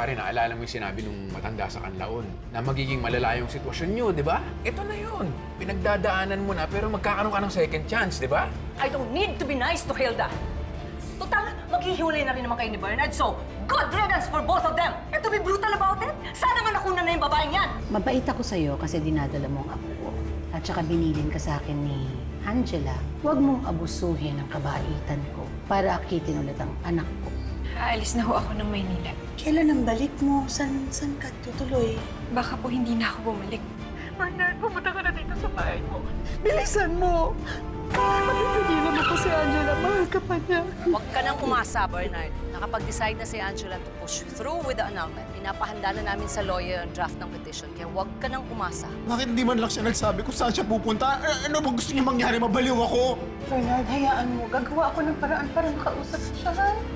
Pare, naalala mo yung sinabi nung matanda sa kanlaon na magiging malala yung sitwasyon nyo, di ba? Ito na yun. Pinagdadaanan mo na pero magkakaroon ka ng second chance, di ba? I don't need to be nice to Hilda. Total, maghihiwalay na rin naman kayo ni Bernard, so God riddance for both of them. And to be brutal about it, sana man nakunan na yung babaeng yan. Mabait ako sa'yo kasi dinadala mo ang apo ko. At saka binilin ka sa akin ni Angela, huwag mong abusuhin ang kabaitan ko para akitin ulit ang anak ko. Aalis na ho ako ng Maynila. Kailan ang balik mo? San ka tutuloy? Baka po hindi na ako bumalik. Bernard, pumunta ka na dito sa bahay mo. Bilisan mo! Matipigilan mo pa si Angela. Mahal ka pa niya. Huwag ka nang umasa, Bernard. Nakapag-decide na si Angela to push through with the annulment. Pinapahanda na namin sa lawyer ang draft ng petition, kaya huwag ka nang umasa. Bakit hindi man lang siya nagsabi kung saan siya pupunta? Ano bang gusto niya mangyari? Mabaliw ako! Bernard, hayaan mo. Gagawa ako ng paraan para makausap siya.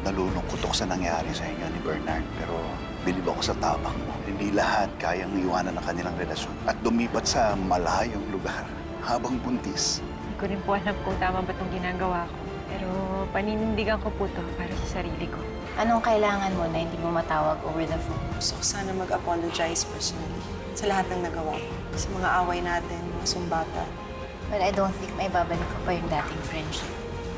Nalulungkot ako sa nangyari sa inyo ni Bernard, pero bilib ako sa tapang mo. Hindi lahat kayang iwanan ang kanilang relasyon at lumipat sa malayong lugar habang buntis. Hindi ko rin po alam kung tama ba itong ginagawa ko. Pero paninindigan ko po to para sa sarili ko. Anong kailangan mo na hindi mo matawag over the phone? Gusto ko sana mag-apologize personally sa lahat ng nagawa ko. Sa mga away natin, mga sumbatan. But I don't think may babalik ko pa yung dating friendship.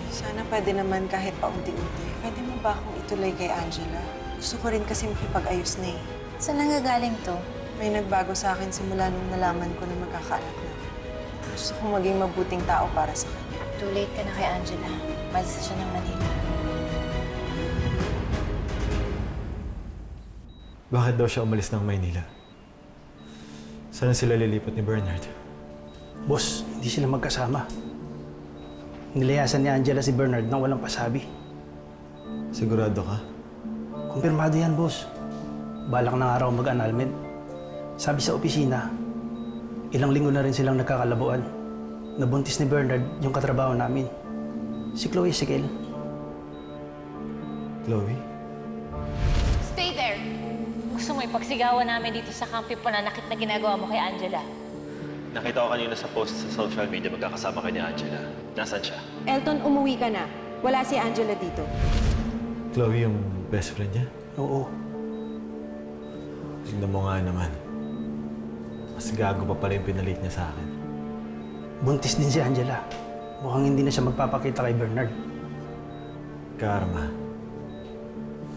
Sana pwede naman kahit paunti-unti. Pwede mo ba akong ituloy kay Angela? Gusto ko rin kasi makipag-ayos na eh. Saan nanggagaling to? May nagbago sa akin simula nung nalaman ko na magkakaanak na. Gusto ko maging mabuting tao para sa kanya. Too late ka na kay Angela. Malis na siya ng Manila. Bakit daw siya umalis ng Maynila? Saan sila lilipat ni Bernard? Boss, hindi sila magkasama. Nilayasan ni Angela si Bernard nang walang pasabi. Sigurado ka? Kumpirmado yan, boss. Balak ng araw mag-annulment. Sabi sa opisina, ilang linggo na rin silang nagkakalabuan. Nabuntis ni Bernard yung katrabaho namin. Si Chloe Siquel. Chloe? Stay there! Gusto mo ipagsigawan namin dito sa kampi pananakit na ginagawa mo kay Angela? Nakita ko kanina sa post sa social media magkakasama kay ni Angela. Nasaan siya? Elton, umuwi ka na. Wala si Angela dito. Chloe yung best friend niya? Oo. Tignan mo nga naman. Mas gago pa pala yung pinalit niya sa akin. Buntis din si Angela. Mukhang hindi na siya magpapakita kay Bernard. Karma.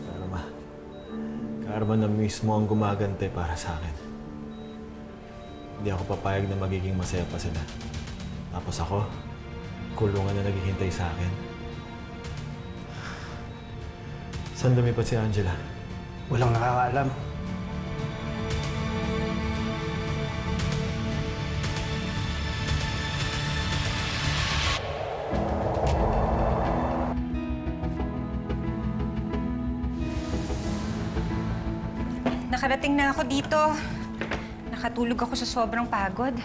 Karma. Karma na mismo ang gumagante para sa akin. Hindi ako papayag na magiging masaya pa sila. Tapos ako, kulungan na naghihintay sa akin. Saan lumipat si Angela? Walang nakakaalam. Nakarating na ako dito. Nakatulog ako sa sobrang pagod.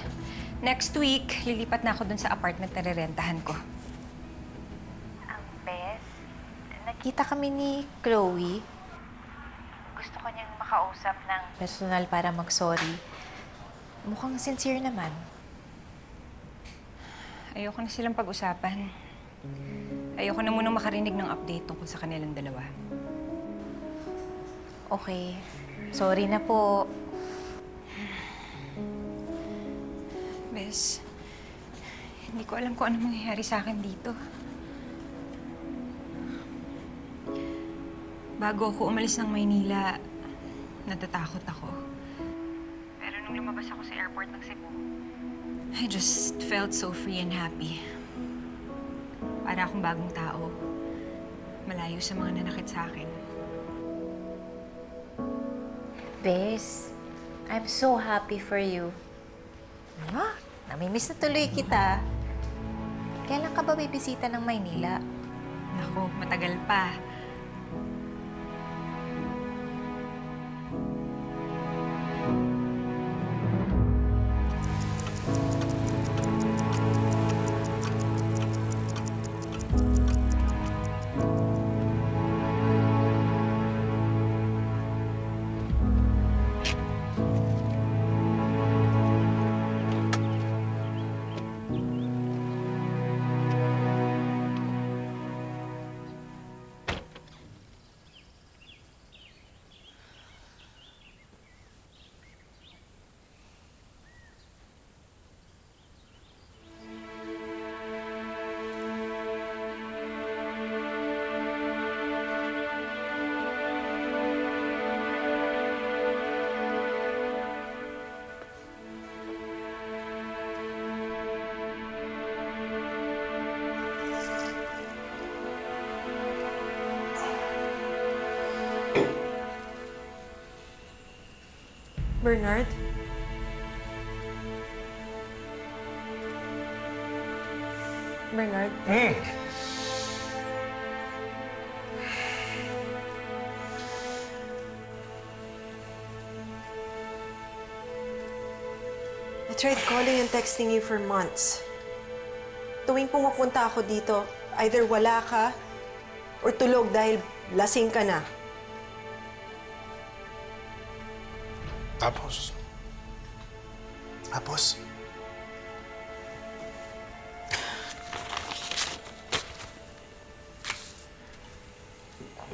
Next week, lilipat na ako dun sa apartment na rerentahan ko. Bes, nakita kami ni Chloe. Gusto ko niyang makausap ng personal para mag-sorry. Mukhang sincere naman. Ayoko na silang pag-usapan. Ayoko na munang makarinig ng update tungkol sa kanilang dalawa. Okay. Sorry na po. Bes, hindi ko alam kung ano mangyayari sa akin dito. Bago ako umalis ng Maynila, natatakot ako. Pero nung lumabas ako sa airport ng Cebu, I just felt so free and happy. Para akong bagong tao. Malayo sa mga nanakit sa akin. Bes, I'm so happy for you. Ah, namimiss na tuloy kita. Kailan ka ba bibisita ng Maynila? Naku, matagal pa. Bernard? Bernard? I tried calling and texting you for months. Tuwing pumupunta ako dito, either wala ka or tulog dahil lasing ka na. Tapos?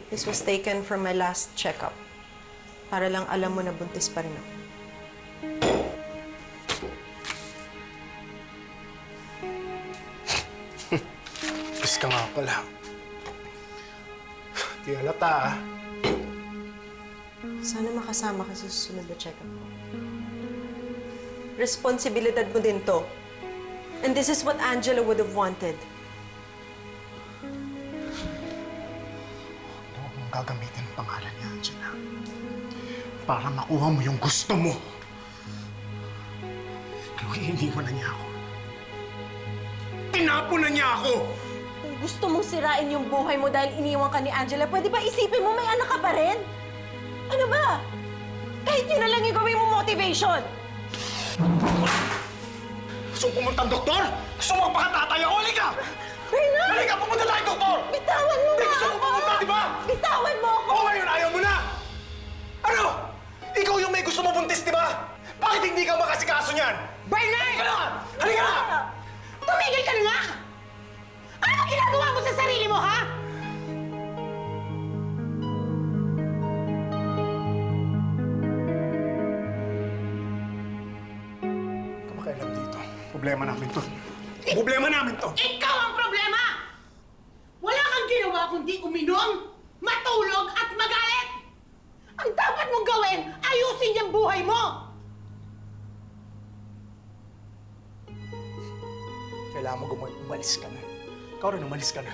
This was taken from my last checkup. Para lang alam mo na buntis pa rin ako. Bis ka nga pala. Di halata, ah. Sana makasama ka sa susunod na check-up ko. Responsibilidad mo din to. And this is what Angela would have wanted. Huwag mong gagamitin ang pangalan ni Angela para makuha mo yung gusto mo. Iniwan na niya ako. Tinapon na niya ako! Kung gusto mong sirain yung buhay mo dahil iniwan ka ni Angela, pwede ba isipin mo may anak ka pa rin? Ano ba? Kahit yun na lang yung gawin mo motivation! Gusto mo pumunta ang doktor? Gusto mo magpakatatay ako? Halika! Bernard! Halika, pumunta tayo, doktor! Bitawan mo Hindi, nga gusto mo ako! pumunta, di ba? Bitawan mo ako! O ngayon, ayaw mo na! Ano? Ikaw yung may gusto mo buntis, di ba? Bakit hindi ka makasikaso niyan? Bernard! Halika na! Halika na! Tumigil ka na nga! Ano ginagawa mo sa sarili mo, ha? Kamakailan dito. Problema namin to. Problema namin to! Ikaw ang problema! Wala kang ginawa kundi uminom, matulog at magalit! Ang dapat mong gawin, ayusin yung buhay mo! Kailangan mo umalis ka na. Ikaw rin, umalis ka na.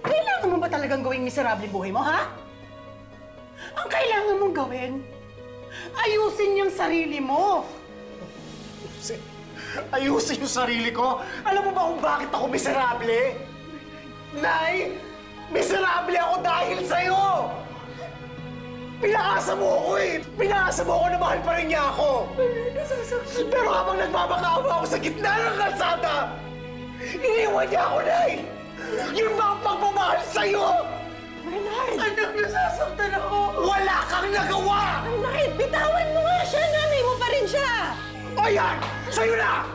Kailangan mo ba talagang gawing miserable yung buhay mo, ha? Ang kailangan mong gawin, ayusin yung sarili mo! Ayusin yung sarili ko. Alam mo ba kung bakit ako miserable? Nay, miserable ako dahil sa'yo! Pinaasa mo ako eh! Pinaasa mo ako na mahal pa rin niya ako! Pero habang nagmamakaawa ako sa gitna ng kalsada, iniwan niya ako, Nay! Yun ba ang pagmamahal sa'yo? Bernard! Anak, nasasaktan ako! Wala kang nagawa! Bernard, bitawan mo nga siya! Nanay mo pa rin siya! O yan! Sa'yo na!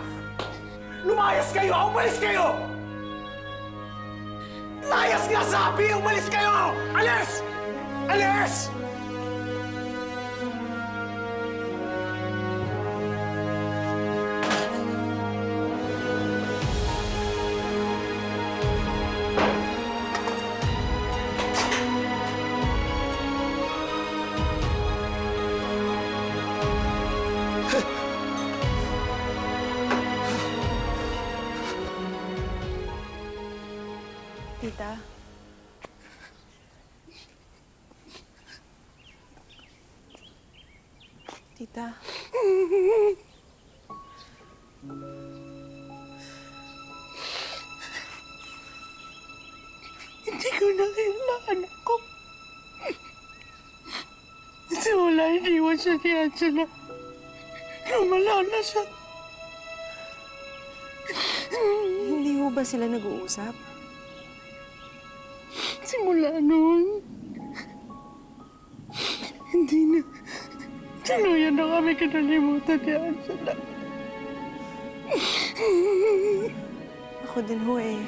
Lumayas kayo! Umalis kayo! Layas nga sabi! Umalis kayo! Alis! Alis! Tita? Tita? Hindi ko na kailangan ako. Kasi wala, iniwan siya ni Angela. Lumala na siya. Hindi ho ba sila nag-uusap? Simula noon, hindi na. Tuluyan na kami kinalimutan ni Angela. Ako din ho eh.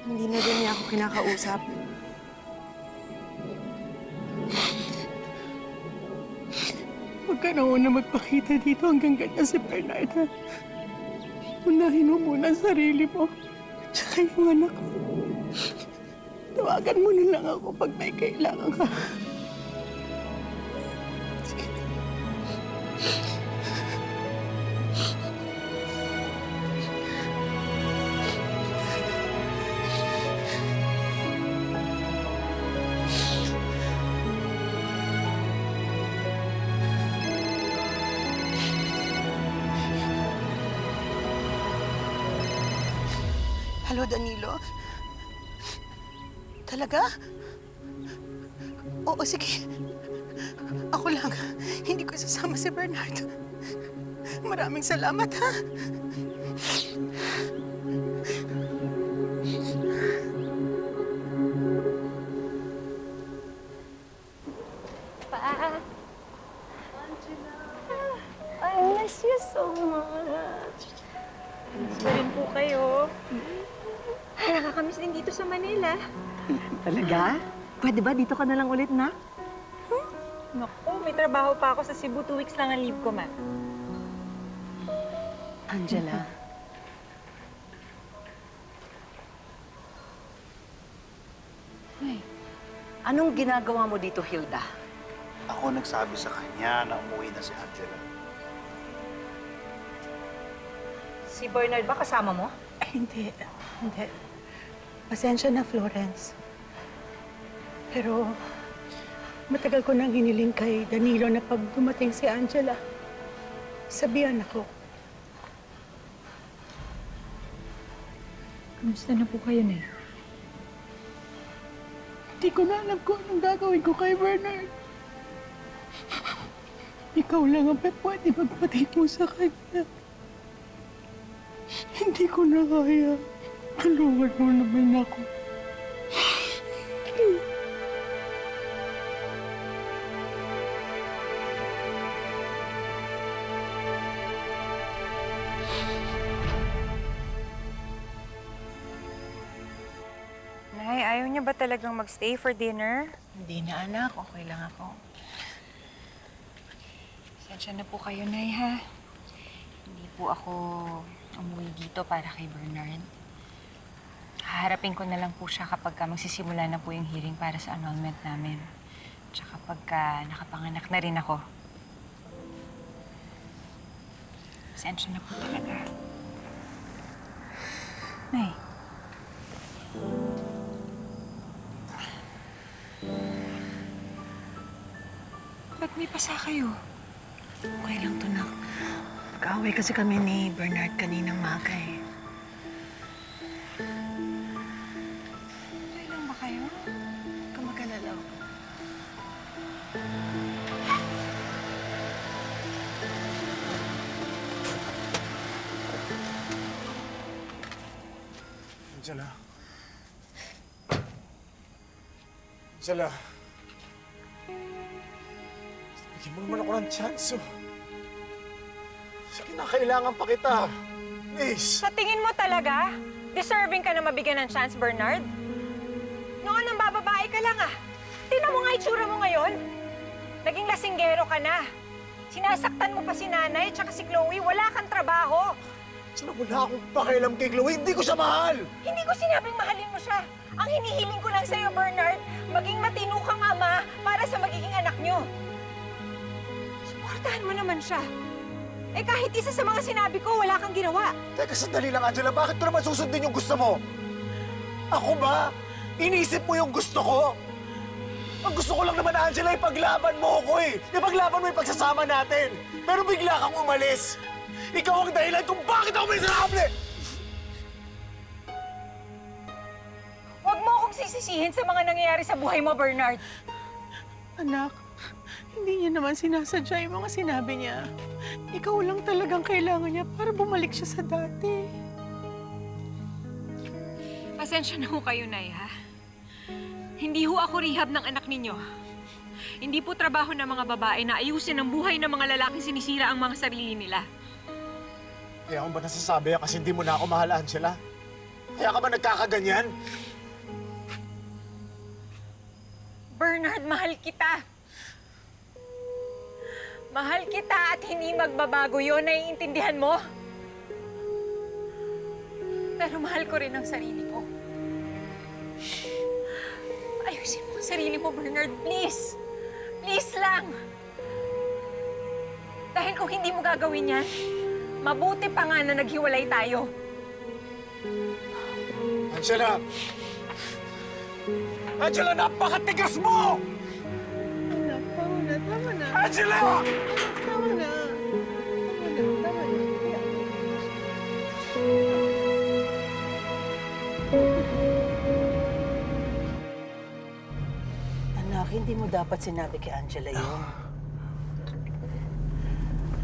Hindi na din niya ako kinakausap. Huwag ka na una magpakita dito hanggang ganyan si Bernard, ha? Unahin mo muna ang sarili mo. Tsaka yung anak mo. Tawagan mo na lang ako pag may kailangan ka. Sige na. Hello, Danilo? Talaga? Oo, sige. Ako lang. Hindi ko isasama si Bernard. Maraming salamat, ha? I miss you so much. Miss pa rin po kayo. Nakakamiss din dito sa Manila. Talaga? Pwede ba dito ka na lang ulit, na? Naku, may trabaho pa ako sa Cebu. 2 weeks lang ang leave ko, ma. Angela. Anong ginagawa mo dito, Hilda? Ako nagsabi sa kanya na umuwi na si Angela. Si Bernard ba kasama mo? Ay, hindi. Hindi. Pasensya na, Florence. Pero matagal ko nang hiniling kay Danilo na pag dumating si Angela, sabihan ako. Kamusta na po kayo, Nay? Hindi ko na alam kung anong gagawin ko kay Bernard. Ikaw lang ang pwede magpatid mo sa kanya. Hindi ko na kaya. Tulungan mo naman ako. Nay, ayaw niya ba talagang magstay for dinner? Hindi na, anak. Okay lang ako. Pasensya na po kayo, Nay, ha? Hindi po ako umuwi dito para kay Bernard. Haharapin ko na lang po siya kapag magsisimula na po yung hearing para sa annulment namin. Tsaka pagka nakapanganak na rin ako. Pasensya na po talaga. Nay. Ba't may pasa kayo? Okay lang to, nak. Kaaway kasi kami ni Bernard kaninang maga eh. Okay lang ba kayo? Huwag ka mag-alala. Angela. Angela. Bigyan mo naman ako ng chance, oh. Sige na, kailangan pa kita. Please. Sa tingin mo talaga, deserving ka na mabigyan ng chance, Bernard? Noon nang bababae ka lang, ah. Tingnan mo nga itsura mo ngayon. Naging lasinggero ka na. Sinasaktan mo pa si nanay at si Chloe. Wala kang trabaho. Sana wala akong pakialam kay Chloe. Hindi ko siya mahal. Hindi ko sinabing mahalin mo siya. Ang hinihiling ko lang sa'yo, Bernard, maging matino kang ama para sa magiging anak niyo. Suportahan mo naman siya. Eh kahit isa sa mga sinabi ko, wala kang ginawa. Teka, sandali lang, Angela. Bakit ko naman susundin yung gusto mo? Ako ba? Inisip mo yung gusto ko? Ang gusto ko lang naman, Angela, ipaglaban mo ako eh. Ipaglaban mo yung pagsasama natin. Pero bigla kang umalis. Ikaw ang dahilan kung bakit ako miserable! Huwag mo akong sisisihin sa mga nangyayari sa buhay mo, Bernard. Anak, hindi niya naman sinasadya yung mga sinabi niya. Ikaw lang talagang kailangan niya para bumalik siya sa dati. Pasensya na ho kayo, Nay, ha? Hindi ho ako rehab ng anak ninyo. Hindi po trabaho ng mga babae na ayusin ang buhay ng mga lalaking sinisira ang mga sarili nila. Kaya ako ba nasasabi yan kasi hindi mo na ako mahal, Angela? Kaya ka ba nagkakaganyan? Bernard, mahal kita. Mahal kita at hindi magbabago yon, naiintindihan mo? Pero mahal ko rin ang sarili ko. Ayusin mo ang sarili mo, Bernard, please. Please lang. Dahil kung hindi mo gagawin yan, mabuti pa nga na naghiwalay tayo. Angela! Angela, napakatigas mo! Anak, tama na, tama na. Angela! Tama na. Tama na, tama na. dapat sinabi kay Angela yun.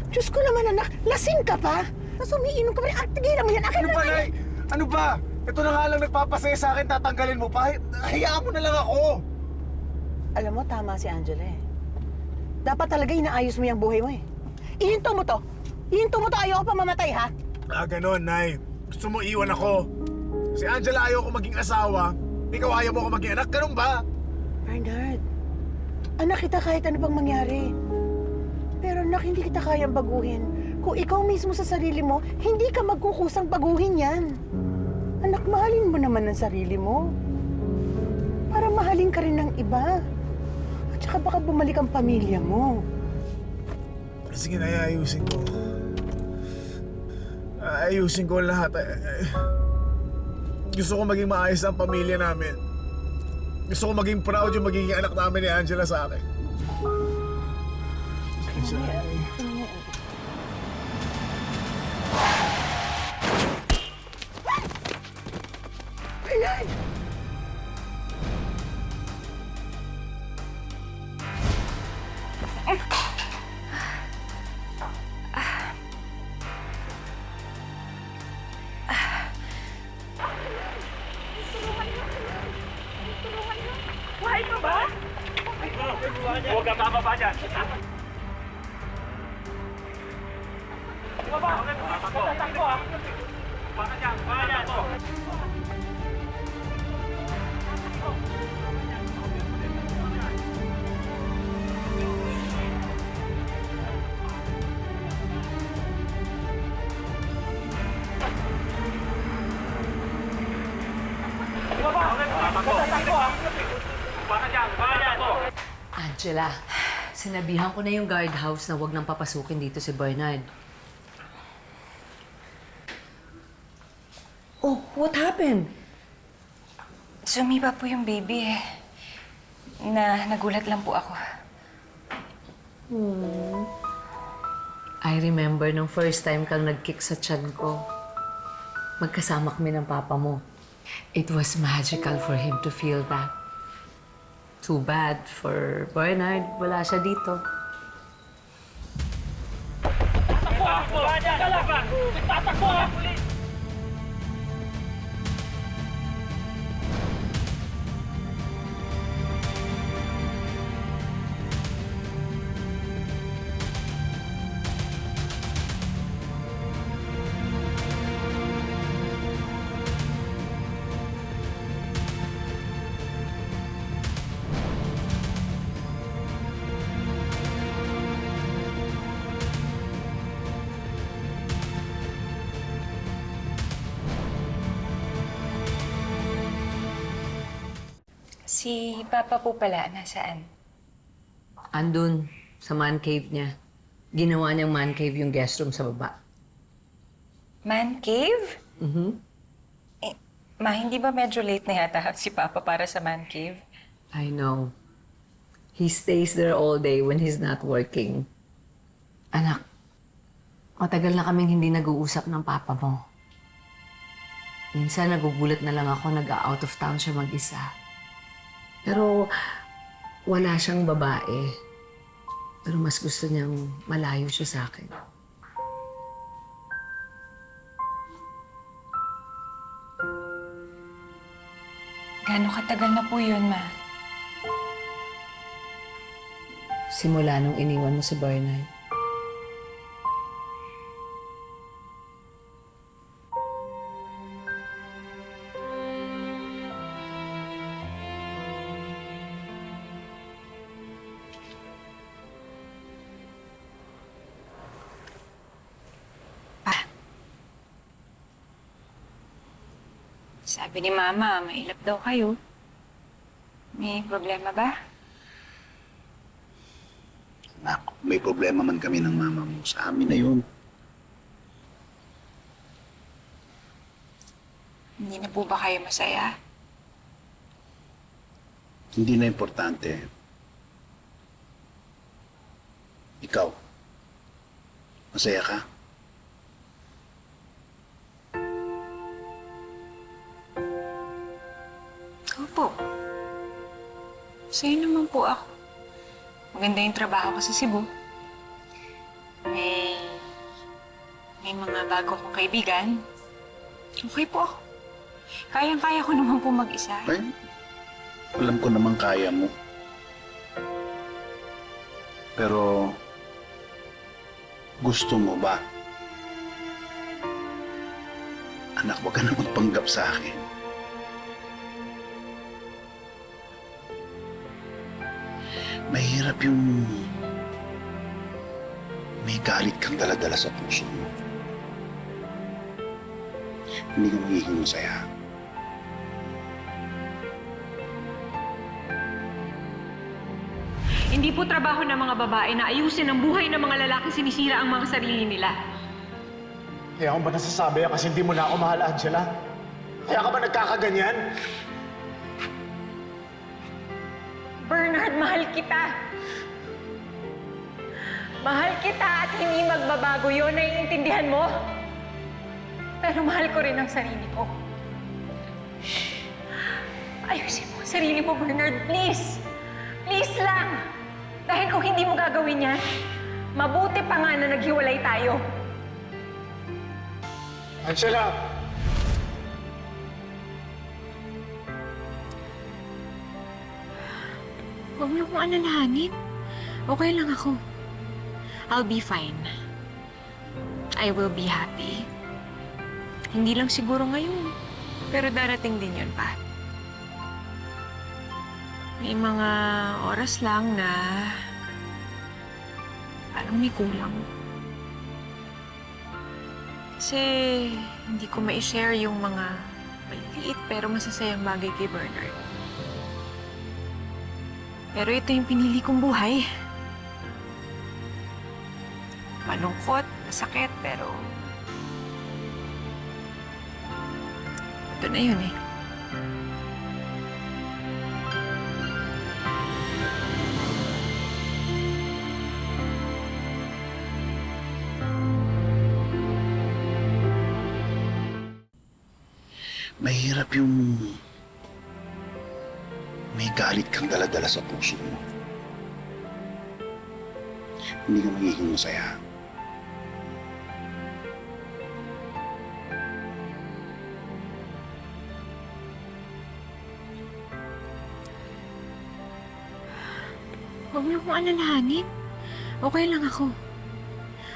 Diyos ko naman, anak. Lasing ka pa? Tapos umiinom ka pa rin. Tigilan mo yan. Akin Ano ba, Nay? Ano ba? Ito na nga lang nagpapasaya sa akin, tatanggalin mo pa. Hayaan mo na lang ako. Alam mo, tama si Angela eh. Dapat talaga inaayos mo yung buhay mo eh. Ihinto mo to. Ihinto mo to. Ayoko pa mamatay, ha? Ganon, Nay. Gusto mo iwan ako. Si Angela ayaw ko maging asawa. Ikaw ayaw mo ko maging anak. Ganun ba? Bernard, anak kita kahit ano pang mangyari. Pero anak, hindi kita kayang baguhin. Kung ikaw mismo sa sarili mo, hindi ka magkukusang baguhin yan. Anak, mahalin mo naman ang sarili mo. Para mahalin ka rin ng iba. At saka baka bumalik ang pamilya mo. Sige na, ayusin ko. Ayusin ko lahat. Gusto ko maging maayos ang pamilya namin. Gusto ko maging proud yung magiging anak namin ni Angela sa akin. Bernard! Huwag kang bababa dyan. Baba! Tatakbo ah! Baka dyan! Baka dyan! Baba! Tatakbo ah! Baka dyan! Baka dyan! Angela, sinabihan ko na yung guardhouse na huwag nang papasukin dito si Bernard. Oh, what happened? Sumiba po yung baby eh. Nagulat lang po ako. I remember nung first time kang nag-kick sa tiyan ko. Magkasama kami ng papa mo. It was magical for him to feel that. Too bad for Bernard, wala siya dito. Tatakbo! Tatakbo! Si Papa po pala, nasaan? Andun, sa man cave niya. Ginawa niyang man cave yung guest room sa baba. Man cave? Eh, Ma, hindi ba medyo late na yata si Papa para sa man cave? I know. He stays there all day when he's not working. Anak, matagal na kaming hindi nag-uusap ng papa mo. Minsan nagugulat na lang ako nag-out of town siya mag-isa. Pero wala siyang babae. Pero mas gusto niyang malayo siya sa akin. Gano'ng katagal na po yun, Ma? Simula nung iniwan mo si Bernard. Sabi ni Mama, mailap daw kayo. May problema ba? Nak, may problema man kami ng mama mo. Sa amin na yun. Hindi na po ba kayo masaya? Hindi na importante. Ikaw, masaya ka? Opo. Sa'yo naman po ako. Maganda yung trabaho ko sa Cebu. May mga bago kong kaibigan. Okay po ako. Kayang-kaya ko naman po mag-isa. Ay, alam ko naman kaya mo. Pero, gusto mo ba? Anak, wag ka na magpanggap sa akin. Mahirap yung may galit kang dala-dala sa puso mo. Hindi ka magiging masaya. Hindi po trabaho ng mga babae na ayusin ang buhay ng mga lalaki sinisira ang mga sarili nila. Kaya kung ba nasasabi yan kasi hindi mo na ako mahal, Angela? Kaya ka ba nagkakaganyan? Bernard, mahal kita. Mahal kita at hindi magbabago yun, naiintindihan mo? Pero mahal ko rin ang sarili ko. Ayusin mo ang sarili mo, Bernard, please. Please lang. Dahil kung hindi mo gagawin yan, mabuti pa nga na naghiwalay tayo. Angela! Huwag niyo kong alalahanin. Okay lang ako. I'll be fine. I will be happy. Hindi lang siguro ngayon, pero darating din yun pa. May mga oras lang na parang may kulang. Kasi hindi ko ma-share yung mga maliliit pero masasayang bagay kay Bernard. Pero ito yung pinili kong buhay. Malungkot, masakit, pero ito na yun eh. Mahirap yung may galit kang dala-dala sa puso mo. Hindi ka magiging masaya. Huwag niyo kong alalahanin. Okay lang ako.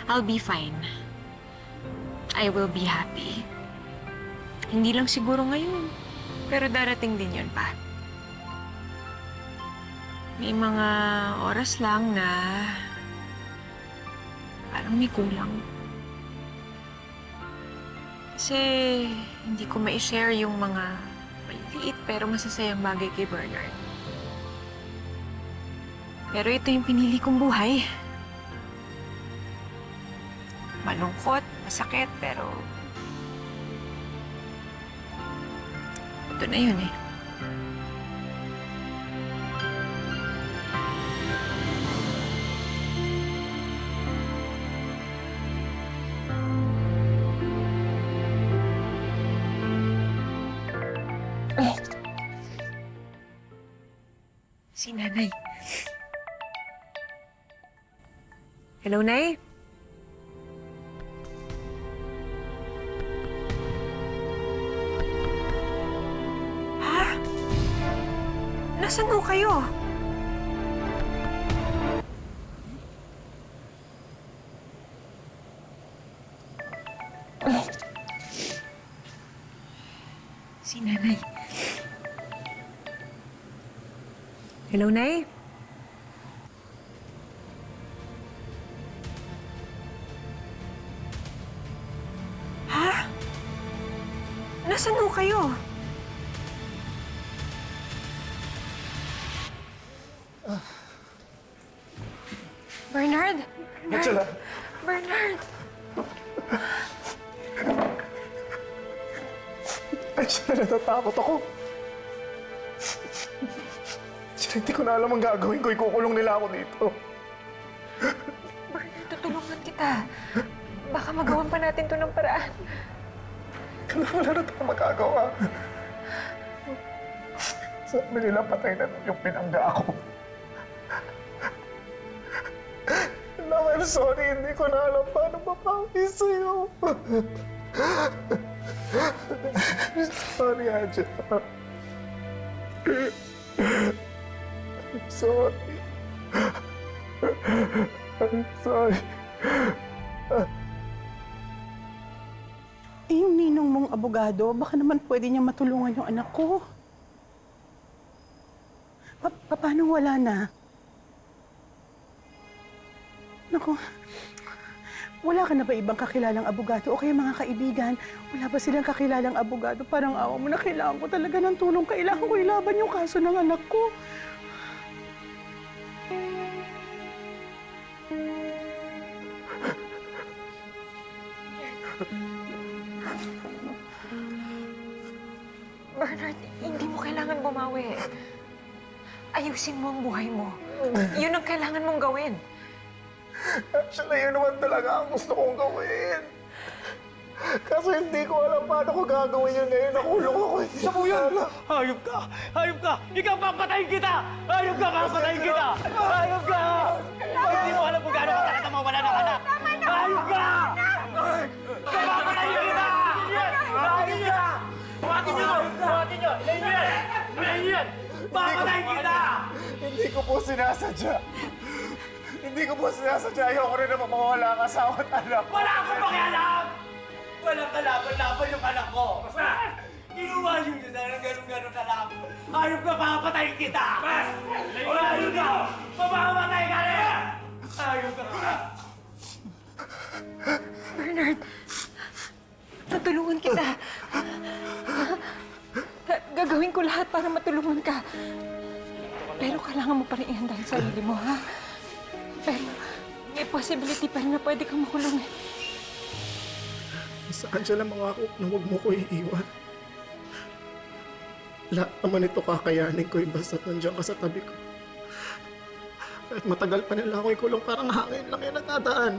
I'll be fine. I will be happy. Hindi lang siguro ngayon, pero darating din yun pa. May mga oras lang na parang may kulang. Kasi hindi ko ma-share yung mga maliliit pero masasayang bagay kay Bernard. Pero ito yung pinili kong buhay. Malungkot, masakit, pero ito na yun eh. Si Nanay. Hello, Nay? Ha? Nasaan ho kayo? Si Nanay. Hello, Nay? Ha? Nasaan ho kayo? Bernard? Angela! Bernard! Angela, natatakot ako. Angela, hindi ko na alam ang gagawin ko. Ikukulong nila ako dito. Bernard, tutulungan kita. Baka magawan pa natin to ng paraan. Wala na tayo magagawa. Sabi nila patay na yung pinangga ako. sorry, hindi ko na alam paano mapawis sa'yo. Sorry, Angela. I'm sorry. I'm sorry. Eh, yung ninong mong abogado, baka naman pwede niya matulungan yung anak ko. Paano wala na? Naku, wala ka na ba ibang kakilalang abogado o kaya mga kaibigan? Wala ba silang kakilalang abogado? Parang awa mo na, kailangan ko talaga ng tulong. Kailangan ko ilaban yung kaso ng anak ko. Bernard, hindi mo kailangan bumawi. Ayusin mo ang buhay mo. Yun ang kailangan mong gawin. Actually, yun naman talaga ang gusto kong gawin. Kaso hindi ko alam paano ko gagawin yun ngayon. Nakulong ako. Isa mo yun! Hayop ka! Hayop ka! Ikaw papatayin kita! Hayop ka! Papatayin kita! Hayop ka! Hindi mo alam kung gaano katakat ang mawala ng anak! Hayop ka! Kaya papatayin kita! Hayop ka! Buhatin niyo! Buhatin niyo! Ilayin niyo yan! Ilayin niyo yan! Papatayin kita! Hindi ko po sinasadya. Hindi ko po sinasadya. Ayoko rin naman mawala ang asawa at anak. Wala akong pakialam! Walang kalaban-laban yung anak ko! Basta! Ginawa niyo yun na ganun-ganun na lang! Hayop ka, papatayin kita! Hayop ka! Mamamatay ka rin! Hayop ka! Bernard, tutulungan kita. Gagawin ko lahat para matulungan ka. Pero kailangan mo pa rin ihanda ang sarili mo, ha? Pero may possibility pa rin na pwede kang makulong. Sa Angela, mangako na huwag mo ko iiwan. Lahat naman ito kakayanin ko basta't nandiyan ka sa tabi ko. Kahit matagal pa nila ako ikulong, parang hangin lang yan natadaan.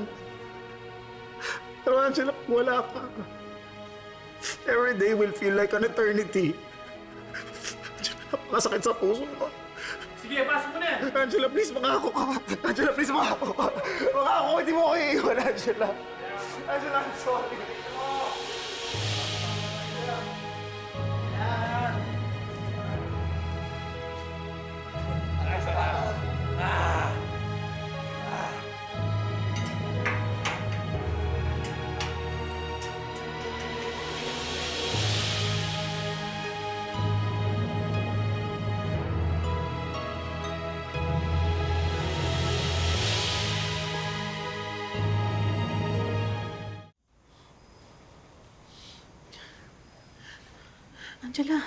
Pero Angela, wala ka. Every day will feel like an eternity. Angela, napakasakit sa puso mo. Sige, pasok mo na yan! Angela, please, mangako ka. Angela, please, mangako ka. Mangako, hindi mo ako iiwan, Angela. Angela, I'm sorry. Angela,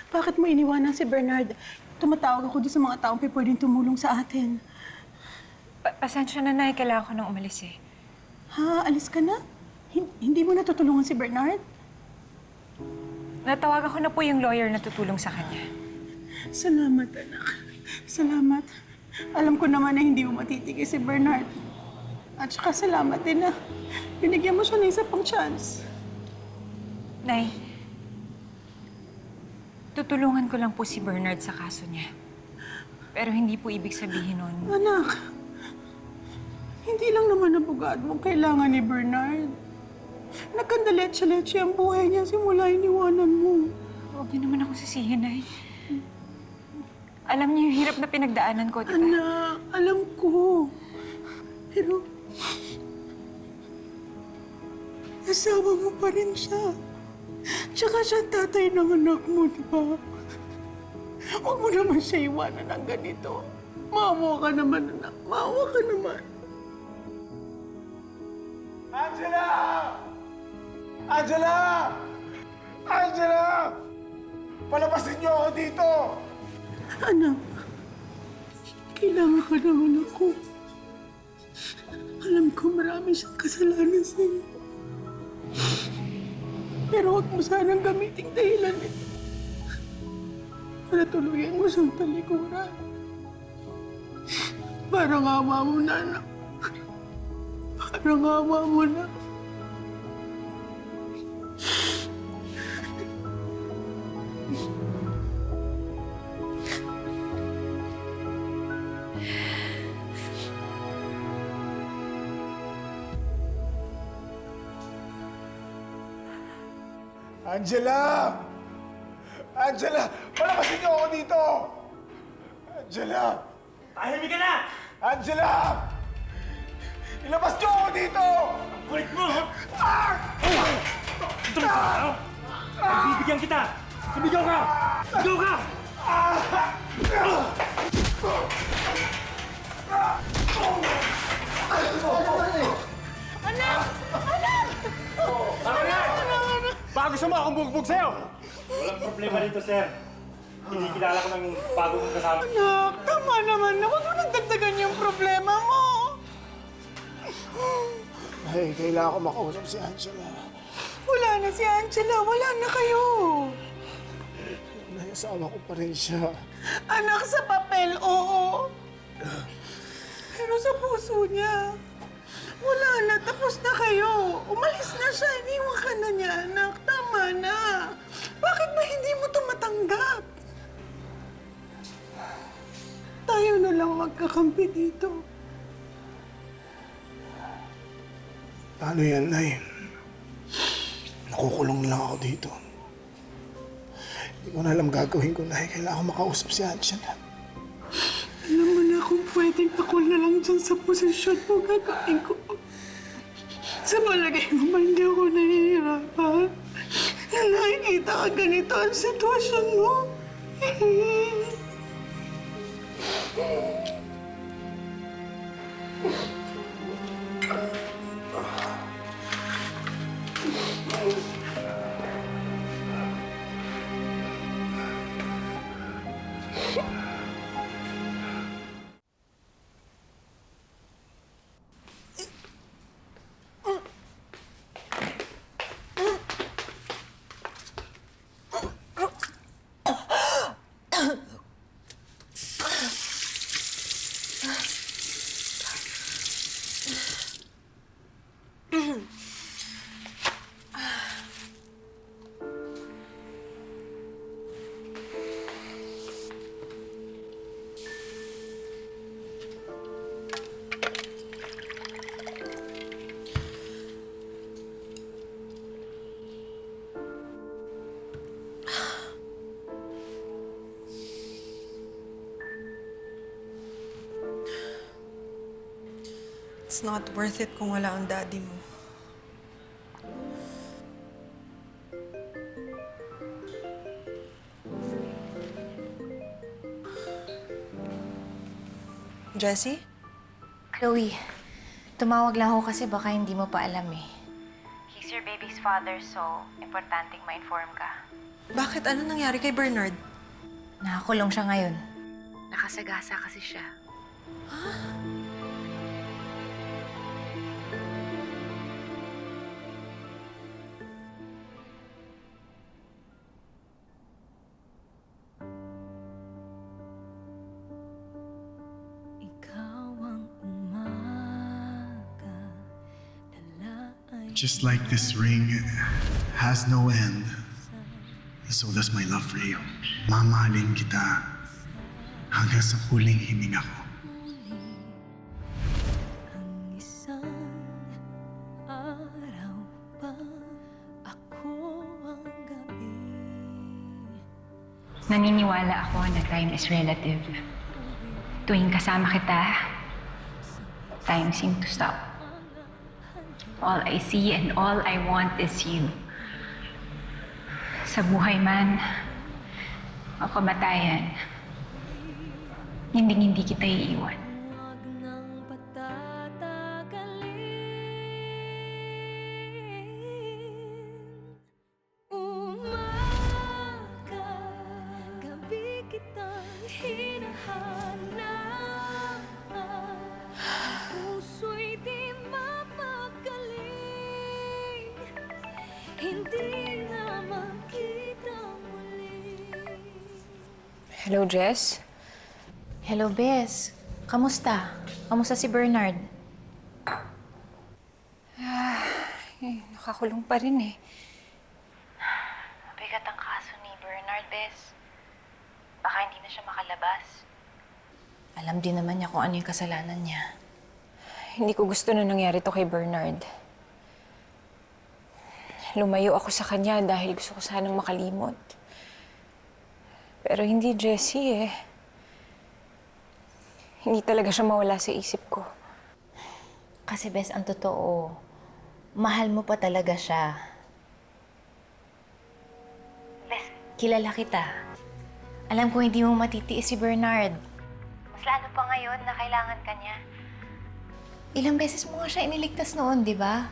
bakit mo iniwanan si Bernard? Tumatawag ako doon sa mga taong pwedeng tumulong sa atin. Pasensya na, Nay. Kailangan ko nang umalis eh. Ha? Alis ka na? Hindi mo natutulungan si Bernard? Natawag ako na po yung lawyer na tutulong sa kanya. Salamat, anak. Salamat. Alam ko naman na hindi mo matitigil si Bernard. At saka salamat din na binigyan mo siya ng isa pang chance. Nay, tutulungan ko lang po si Bernard sa kaso niya. Pero hindi po ibig sabihin nun. Anak, hindi lang naman abogado ang kailangan ni Bernard. Nagkandaletse-letse ang buhay niya simula iniwanan mo. Huwag niyo naman ako sisihin, Nay. Alam niyo yung hirap na pinagdaanan ko, di ba? Anak, alam ko. Pero, asawa mo pa rin siya. Tsaka siya tatay ng anak mo, di ba? Huwag mo naman siya iwanan ng ganito. Maawa ka naman, anak. Maawa ka naman. Angela! Angela! Angela! Palabasin niyo ako dito! Anak, kailangan ka ng anak ko. Alam ko marami siyang kasalanan sa'yo. Pero huwag mo sanang gamiting dahilan ito para tuluyan mo siyang talikuran. Parang awa mo na, anak. Parang awa mo na. Angela! Angela! Palabasin niyo ako dito! Angela! Tahimik ka na! Angela! Ilabas niyo ako dito! Kulit mo! Ito mo ka! Bibigyan kita! Sumigaw ka! Sigaw ka! Baka gusto mo akong bugbog sa'yo! Walang problema dito, sir. Kinikilala ko ng bago kong kasama. Anak, tama naman na. Huwag mo nagdagdagan yung problema mo. Ay, kailangan ko makausap si Angela. Wala na si Angela. Wala na kayo. Nasawa ko pa rin siya. Anak, sa papel, oo. Pero sa puso niya, wala na. Tapos na kayo. Umalis na siya. Iniwan ka na niya, anak. Tama na. Bakit ba hindi mo ito matanggap? Tayo na lang magkakampi dito. Paano yan, Nay? Nakukulong lang ako dito. Hindi ko na alam gagawin ko, Nay. Kailangan ko makausap si Angela. Alam mo na kung pwedeng ako na lang dyan sa posisyon mo, gagawin ko. Sa palagay mo ba hindi ako nahihirapan? Nakikita ka ganito ang sitwasyon mo. It's not worth it kung wala ang daddy mo. Jessie? Chloe, tumawag lang ako kasi baka hindi mo pa alam eh. He's your baby's father, so importanteng ma-inform ka. Bakit? Ano nangyari kay Bernard? Nakakulong siya ngayon. Nakasagasa kasi siya. Just like this ring has no end, so does my love for you. Mamahalin kita hanggang sa huling hininga ko. Naniniwala ako na time is relative. Tuwing kasama kita, time seems to stop. All I see and all I want is you. Sa buhay man o kamatayan, hindi kita iiwan. Hello, Jess? Hello, Bes. Kamusta? Kamusta si Bernard? Nakakulong pa rin eh. Mabigat ang kaso ni Bernard, Bes. Baka hindi na siya makalabas. Alam din naman niya kung ano yung kasalanan niya. Hindi ko gusto na nangyari to kay Bernard. lumayo ako sa kanya dahil gusto ko sanang makalimot. Pero hindi, Jessie eh. Hindi talaga siya mawala sa isip ko. Kasi Bes, ang totoo, mahal mo pa talaga siya. Bes, kilala kita. Alam ko hindi mo matitiis si Bernard. Mas lalo pa ngayon na kailangan ka niya. Ilang beses mo nga siya iniligtas noon, di ba?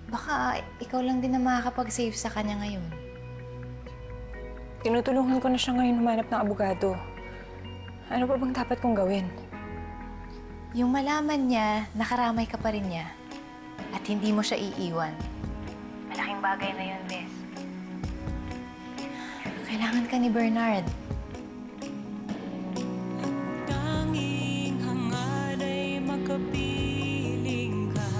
Baka ikaw lang din na makakapag-save sa kanya ngayon. Tinutulungan ko na siya ngayon humanap ng abogado. Ano pa bang dapat kong gawin? Yung malaman niya, nakaramay ka pa rin niya. At hindi mo siya iiwan. Malaking bagay na yun, Bes. Kailangan ka ni Bernard. Tanging hangal ay makapiling ka.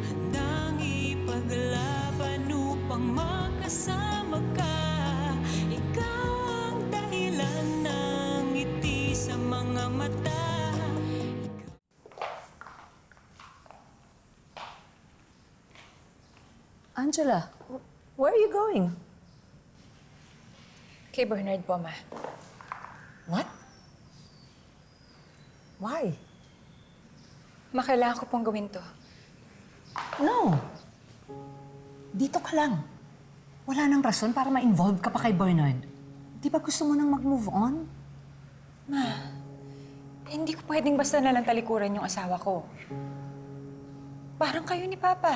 Handang ipaglaban upang makasama ka. Ikaw ang dahilan ng ngiti sa mga mata. Angela, where are you going? Kay Bernard po, Ma. What? Why? Kailangan ko pong gawin to. No. Dito ka lang. Wala nang rason para ma-involve ka pa kay Bernard. Di ba gusto mo nang mag-move on? Ma, hindi ko pwedeng basta nalang talikuran yung asawa ko. Parang kayo ni Papa.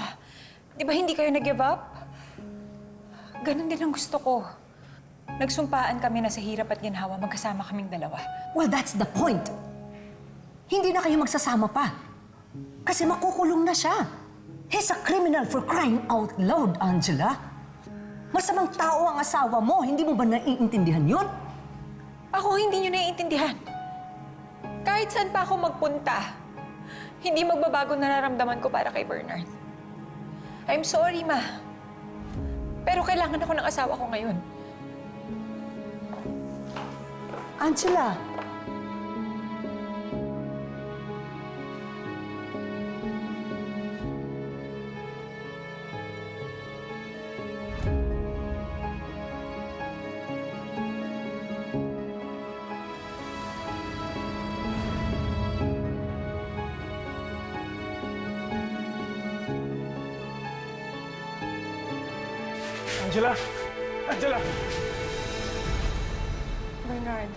Di ba hindi kayo nag-give up? Ganon din ang gusto ko. Nagsumpaan kami na sa hirap at ginhawa, magkasama kaming dalawa. Well, that's the point. Hindi na kayo magsasama pa. Kasi makukulong na siya. He's a criminal for crying out loud, Angela. Masamang tao ang asawa mo. Hindi mo ba naiintindihan yun? Ako hindi niyo naiintindihan. Kahit saan pa ako magpunta, hindi magbabago nararamdaman ko para kay Bernard. I'm sorry, Ma. Pero kailangan ako ng asawa ko ngayon. Angela. Angela! Angela! Bernard.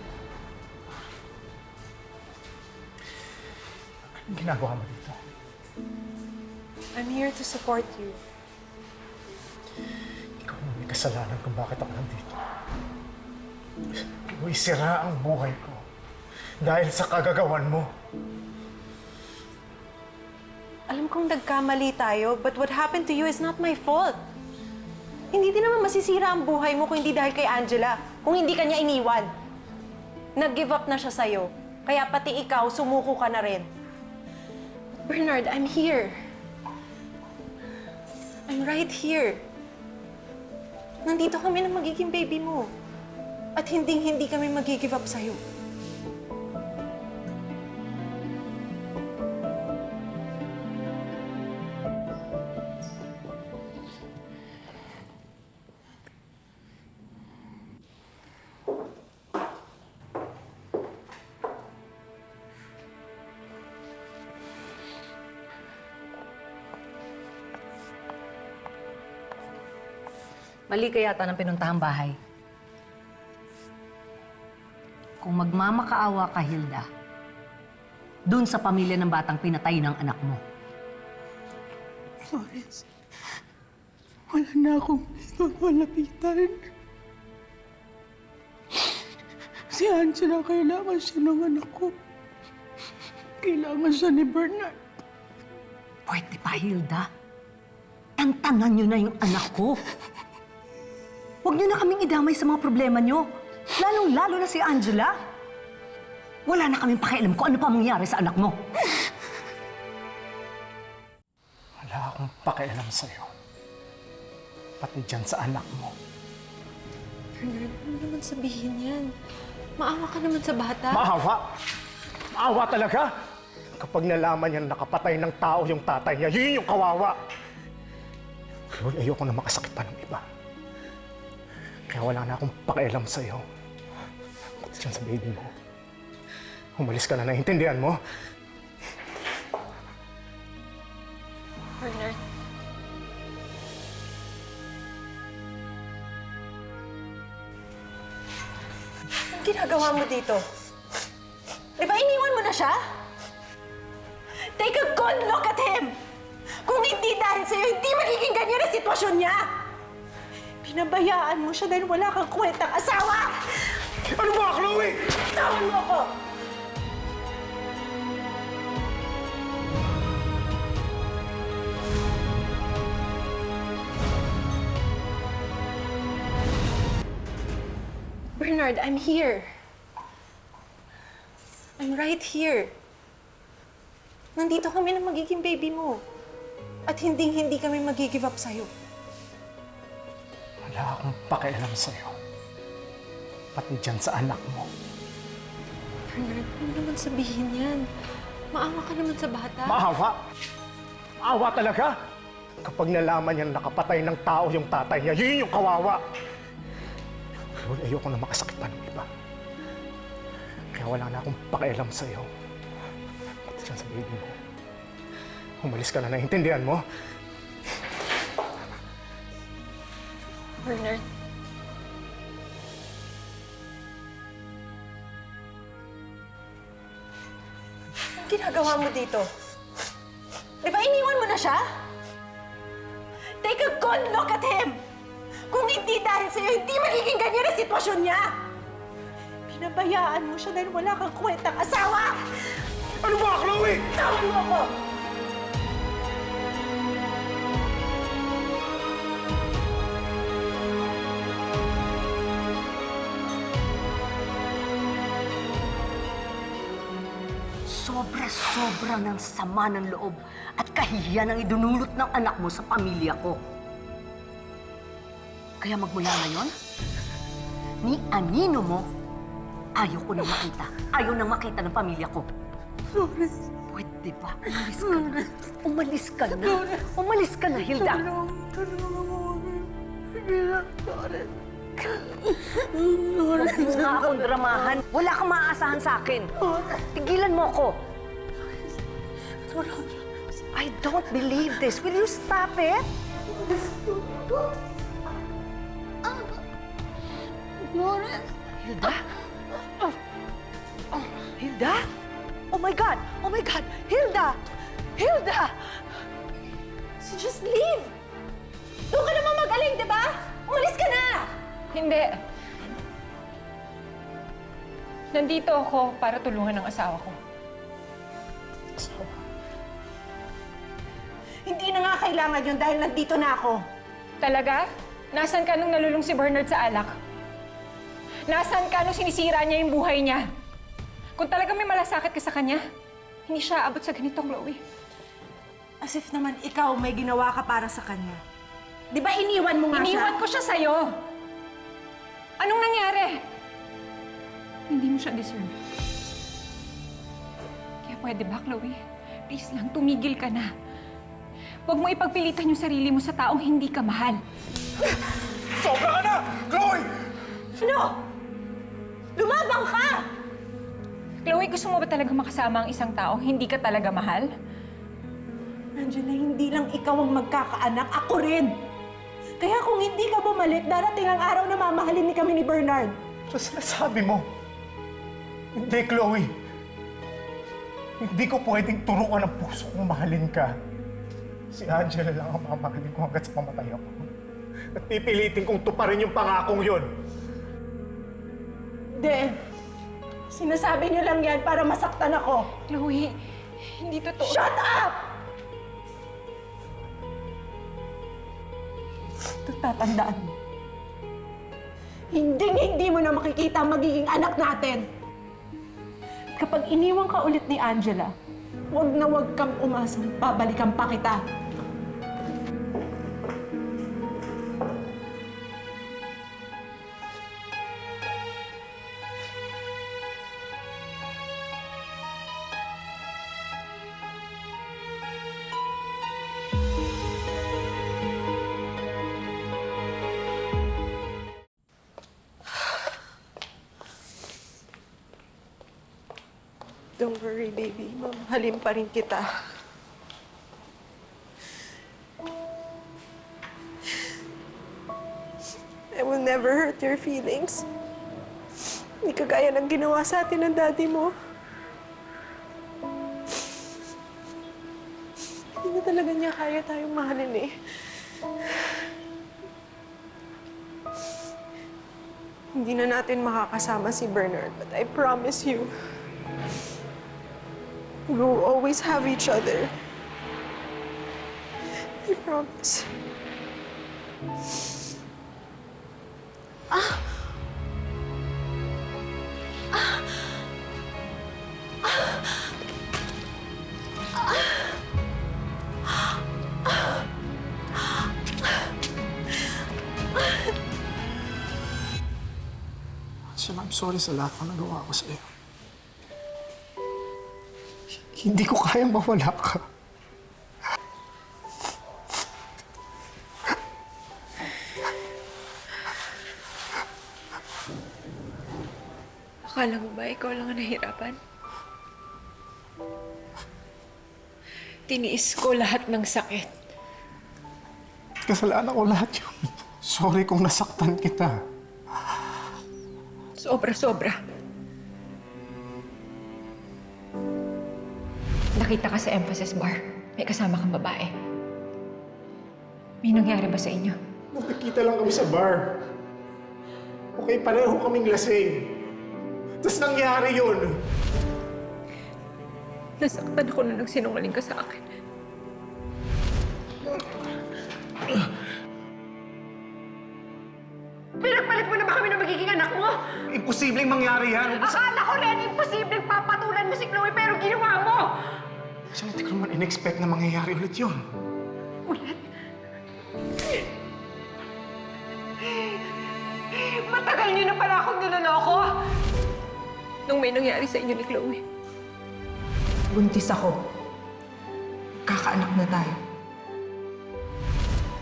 Anong ginagawa mo dito? I'm here to support you. Ikaw ang may kasalanan kung bakit ako nandito. Ikaw sira ang buhay ko dahil sa kagagawan mo. Alam kong nagkamali tayo, but what happened to you is not my fault. Hindi din naman masisira ang buhay mo kung hindi dahil kay Angela, kung hindi ka niya iniwan. Nag-give up na siya sa'yo, kaya pati ikaw, sumuko ka na rin. Bernard, I'm here. I'm right here. Nandito kami na magiging baby mo. At hindi kami mag-give up sa'yo. Mali ka yata ng pinuntahang bahay. Kung magmamakaawa ka, Hilda, dun sa pamilya ng batang pinatay ng anak mo. Florence, wala na akong malapitan. Si Angela, kailangan siya ng anak ko. Kailangan siya ni Bernard. Pwede pa, Hilda. Tantanan niyo na yung anak ko. Huwag niyo na kaming idamay sa mga problema niyo. Lalong-lalo na si Angela. Wala na kaming pakialam kung ano pa mangyari sa anak mo. Wala akong pakialam sa'yo. Pati dyan sa anak mo. Bernard, ano naman sabihin yan? Maawa ka naman sa bata. Maawa? Maawa talaga? Kapag nalaman niya na nakapatay ng tao yung tatay niya, yun yung kawawa. Chloe, ayoko na makasakit pa ng iba. Kaya wala na akong pakialam sa'yo. Pati dyan sa baby mo. Umalis ka na, naiintindihan mo? Bernard. Anong ginagawa mo dito? Di ba iniwan mo na siya? Take a good look at him! Kung hindi dahil sa'yo, hindi magiging ganyan ang sitwasyon niya! Pinabayaan mo siya dahil wala kang kwentang asawa! Ano ba, Chloe? Tawan mo ako! Bernard, I'm here. I'm right here. Nandito kami na magiging baby mo. At hindi kami mag-give up sa'yo. Wala akong pakialam sa'yo. Pati dyan sa anak mo. Bernard, ano naman sabihin yan? Maawa ka naman sa bata. Maawa? Maawa talaga? Kapag nalaman niyang nakapatay ng tao yung tatay niya, yun yung kawawa. Chloe, ayoko na makasakit pa ng iba. Kaya wala na akong pakialam sa'yo. Pati dyan sa baby mo. Umalis ka na, naiintindihan mo? Bernard. Anong ginagawa mo dito? Di ba iniwan mo na siya? Take a good look at him! Kung hindi dahil sa'yo, hindi magiging ganyan ang sitwasyon niya! Pinabayaan mo siya dahil wala kang kwentang asawa! Ano ba, Chloe? Tawan mo ako! Sobra-sobra ng sama ng loob at kahihiyan ang idunulot ng anak mo sa pamilya ko. Kaya magmula ngayon, ni anino mo, ayaw ko nang makita. Ayaw nang makita ng pamilya ko. Flores. Pwede ba? Umalis ka na. Umalis ka na. Umalis ka na, Hilda. Flores. Huwag mo nga akong dramahan. Wala kang maaasahan sa akin. Tigilan mo ako. I don't believe this. Will you stop it? Flores. Hilda? Hilda? Oh my God! Oh my God! Hilda! Hilda! So just leave! Doon ka naman magaling, di ba? Umalis ka na! Hindi. Nandito ako para tulungan ang asawa ko. Hindi na nga kailangan yun dahil nandito na ako. Talaga? Nasaan ka nung nalulung si Bernard sa alak? Nasaan ka nung sinisira niya yung buhay niya? Kung talaga may malasakit ka sa kanya, hindi siya abot sa ganito, Chloe. As if naman ikaw may ginawa ka para sa kanya. Di ba iniwan mo nga siya? Iniwan ko siya sa'yo! Anong nangyari? Hindi mo siya deserve. Kaya pwede ba, Chloe? Please lang, tumigil ka na. Huwag mo ipagpilitan yung sarili mo sa taong hindi ka mahal. Sobra ka na! Chloe! Ano? Lumabang ka! Chloe, gusto mo ba talaga makasama ang isang taong hindi ka talaga mahal? Angela, hindi lang ikaw ang magkakaanak, ako rin! Kaya kung hindi ka bumalik, darating ang araw na mamahalin kami ni Bernard. So sinasabi mo, hindi, Chloe. Hindi ko pwedeng turuan ang puso kong mahalin ka. Si Angela lang ang mamahalin ko hanggat sa pamatay ako. At pipilitin kong tuparin yung pangakong yun. Hindi. Sinasabi niyo lang yan para masaktan ako. Chloe, hindi totoo. Shut up! Tatandaan mo. Hindi mo na makikita ang magiging anak natin. Kapag iniwan ka ulit ni Angela, huwag na huwag kang umasang babalikan pa kita. Don't worry, baby. Mamahalin pa rin kita. I will never hurt your feelings. Hindi kagaya ng ginawa sa atin ng daddy mo. Hindi na talaga niya kaya tayong mahalin eh. Hindi na natin makakasama si Bernard, but I promise you, we will always have each other. I promise. Angela, I'm sorry sa lahat ng nagawa ko sa'yo. Hindi ko kayang mawala ka. Akala mo ba ikaw lang ang nahirapan? Tiniis ko lahat ng sakit. Kasalanan ko lahat yun. Sorry kung nasaktan kita. Sobra-sobra. Nakita ka sa Emphasis Bar. May kasama kang babae. May nangyari ba sa inyo? Nakikita lang kami sa bar. Okay, pareho kaming lasing. Tapos nangyari yun. Nasaktan ako na nagsinungaling ka sa akin. Pinagpalit mo na ba kami ng magiging anak mo? Imposibleng mangyari yan. Akala ko rin imposibleng papatulan mo si Chloe pero ginawa mo! Siya, hindi ko naman in-expect na mangyayari ulit yun. Ulit? Matagal niyo na pala akong niloloko! Nung may nangyari sa inyo ni Chloe. Buntis ako. Kakaanak na tayo.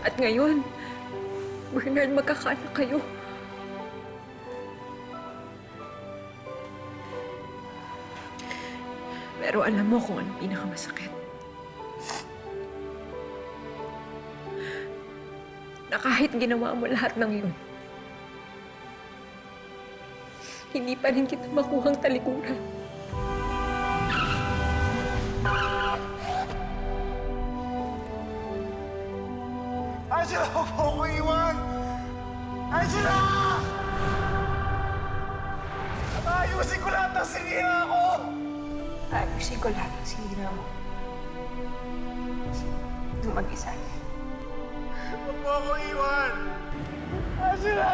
At ngayon, Bernard, magkakaanak kayo. Pero alam mo kung anong pinakamasakit. Na kahit ginawa mo lahat ng yun, hindi pa rin kita makuhang talikuran. Angela, huwag mo ko iwan! Angela! Ayusin ko lahat ng sinira ko! Ayusin ko lahat ng sinira mo. Nung mag-isa. Huwag mo ko iwan! Angela!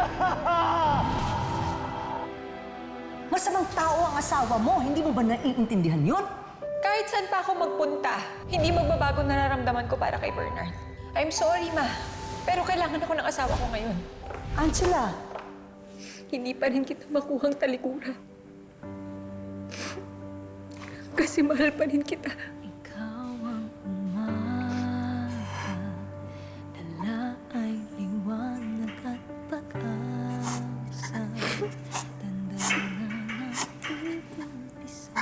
Masamang tao ang asawa mo. Hindi mo ba naiintindihan yun? Kahit saan pa ako magpunta, hindi magbabago nararamdaman ko para kay Bernard. I'm sorry, Ma. Pero kailangan ako ng asawa ko ngayon. Angela! Hindi pa rin kita makuhang talikuran. Kasi mahal pa rin kita. Ikaw ang umaga, dala ay liwanag at pag-asa. Tanda na natin isa.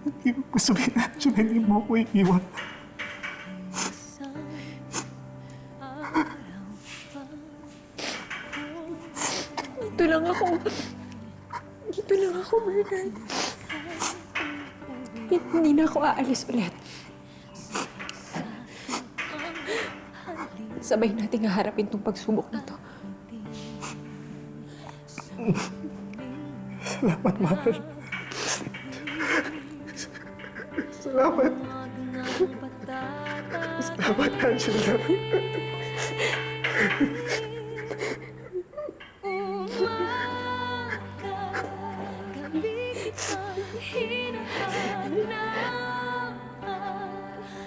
Hindi mo sabihin, Angela, hindi mo ako iiwan. Dito lang ako. Dito lang ako, Bernard. Hindi na ako aalis ulit. Sabay nating haharapin tong pagsubok na to. Salamat, mahal. Salamat. Salamat, Angela.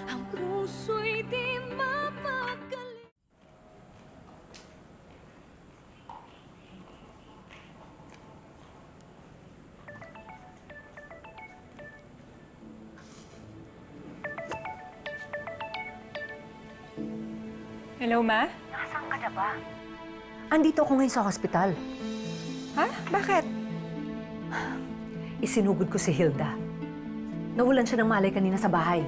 Ang puso'y di mapagaling. Hello, Ma? Nasaan ka na ba? Andito ako ngayon sa hospital. Ha? Bakit? Isinugod ko si Hilda. Nawalan siya ng malay kanina sa bahay.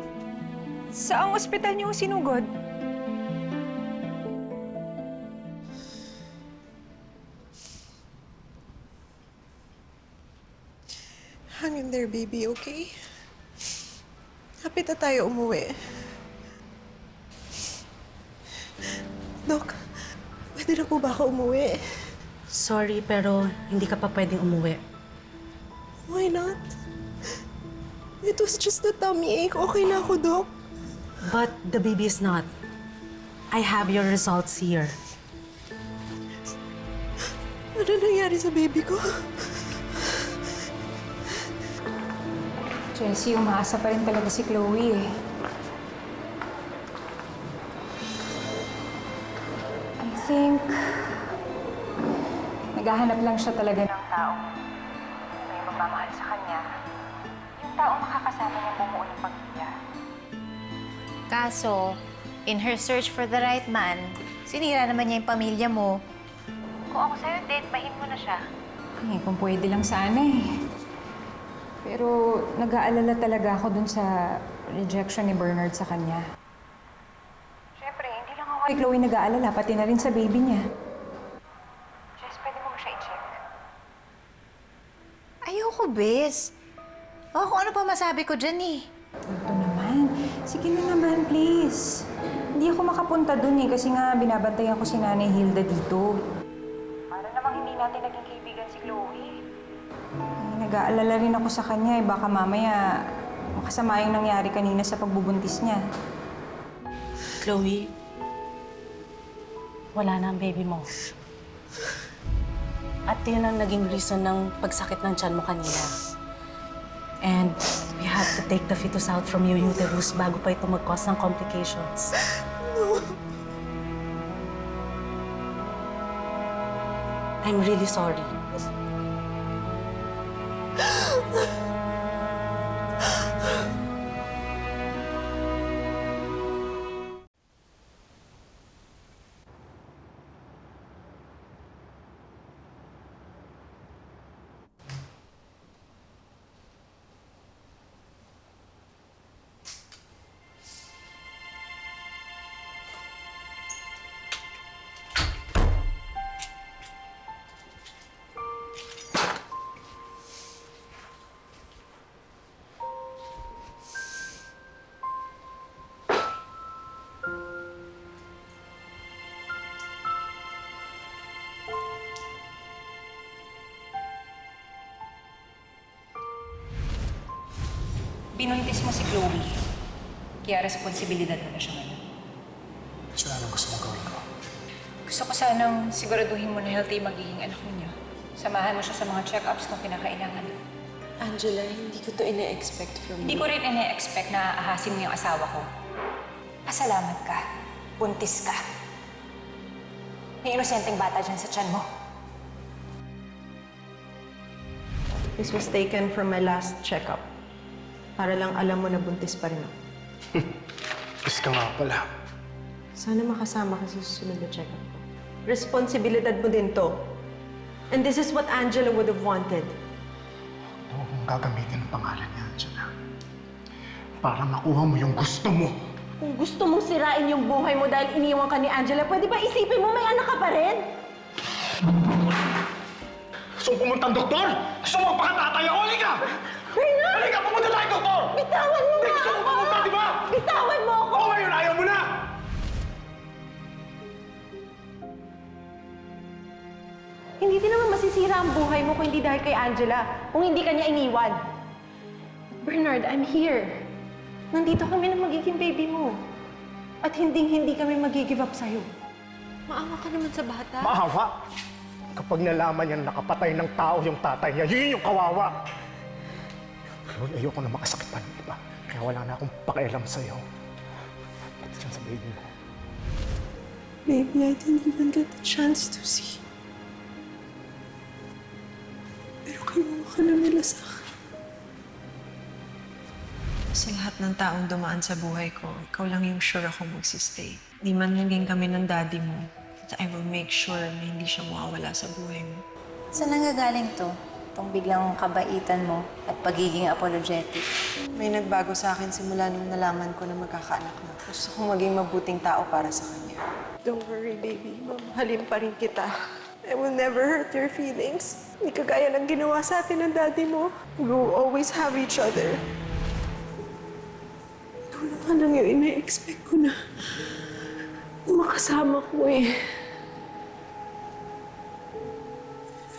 Saang ospital niyo sinugod? Hang in there, baby, okay? Hapit na tayo umuwi. Dok, pwede na po ba ako umuwi? Sorry, pero hindi ka pa pwedeng umuwi. Why not? It was just a tummy ache. Okay na ako, Dok. But the baby is not. I have your results here. Ano nangyari sa baby ko? Jessie, umaasa pa rin talaga si Chloe eh. I think naghahanap lang siya talaga ng taong may magmamahal sa kanya. Yung taong makakasama niyang bumuo ng pamilya. Kaso, in her search for the right man, sinira naman niya yung pamilya mo. Kung ako sa'yo, bahin mo na siya. Eh, kung pwede lang sana eh. Pero nag-aalala talaga ako dun sa rejection ni Bernard sa kanya. Siyempre, hindi lang ako kay Chloe nag-aalala, pati na rin sa baby niya. Jess, pwede mo ba siya i-check? Ayoko, bes. O, kung ano pa masabi ko dyan eh. Ito naman. Sige na naman, please. Hindi ako makapunta dun eh, kasi nga binabantayan ko si Nanay Hilda dito. Para namang hindi natin naging kaibigan si Chloe. Nag-aalala rin ako sa kanya eh. Baka mamaya makasama yung nangyari kanina sa pagbubuntis niya. Chloe, wala na ang baby mo. At yun ang naging reason ng pagsakit ng tiyan mo kanina. And we have to take the fetus out from your uterus bago pa ito mag-cause ng complications. No. I'm really sorry. Binuntis mo si Chloe. Kaya responsibilidad mo na siya ngayon. So, anong gusto mong gawin ko? Gusto ko sanang siguraduhin mo na healthy magiging anak ninyo. Samahan mo siya sa mga check-ups kung kinakailangan. Angela, hindi ko to ine-expect from Hindi you. ko rin ine-expect na aahasin mo yung asawa ko. Pasalamat ka. Buntis ka. May inosenteng bata dyan sa tiyan mo. This was taken from my last checkup. Para lang alam mo na buntis pa rin ako. Kiss ka nga pala. Sana makasama ka sa susunod na check-up ko. Responsibilidad mo din to. And this is what Angela would have wanted. Huwag mong gagamitin ang pangalan niya, Angela. Para makuha mo yung gusto mo. Kung gusto mong sirain yung buhay mo dahil iniwan ka ni Angela, pwede ba isipin mo may anak ka pa rin? Gusto mo pumunta ang doktor? Gusto mo magpakatatay ako? Halika! Bernard! Halika, pumunta tayo, doktor! Bitawan mo nga Gusto mo pumunta, di ba? Bitawan mo ako! Oo, ngayon, ayaw mo na! Hindi din naman masisira ang buhay mo kung hindi dahil kay Angela, kung hindi ka niya iniwan. Bernard, I'm here. Nandito kami na magiging baby mo. At hindi kami mag-give up sa'yo. Maawa ka naman sa bata. Maawa? Kapag nalaman niya na nakapatay ng tao yung tatay niya, yun yung kawawa. Lord, ayoko na makasakit pa ng iba. Kaya wala na akong pakialam sa'yo. Pati dyan sa baby mo. Baby, I didn't even get the chance to see. Pero kinuha ka na nila sa akin. Sa lahat ng taong dumaan sa buhay ko, ikaw lang yung sure ako magsistay. Di man naging kami ng daddy mo, but I will make sure na hindi siya mawawala sa buhay mo. Saan nanggagaling to? Itong biglang kabaitan mo at pagiging apologetic. May nagbago sa akin simula nung nalaman ko na magkakaanak na. Gusto kong maging mabuting tao para sa kanya. Don't worry, baby. Mamahalin pa rin kita. I will never hurt your feelings. Hindi kagaya ng ginawa sa atin ng daddy mo. We will always have each other. Ito na nga lang yung ina-expect ko na makasama ko eh.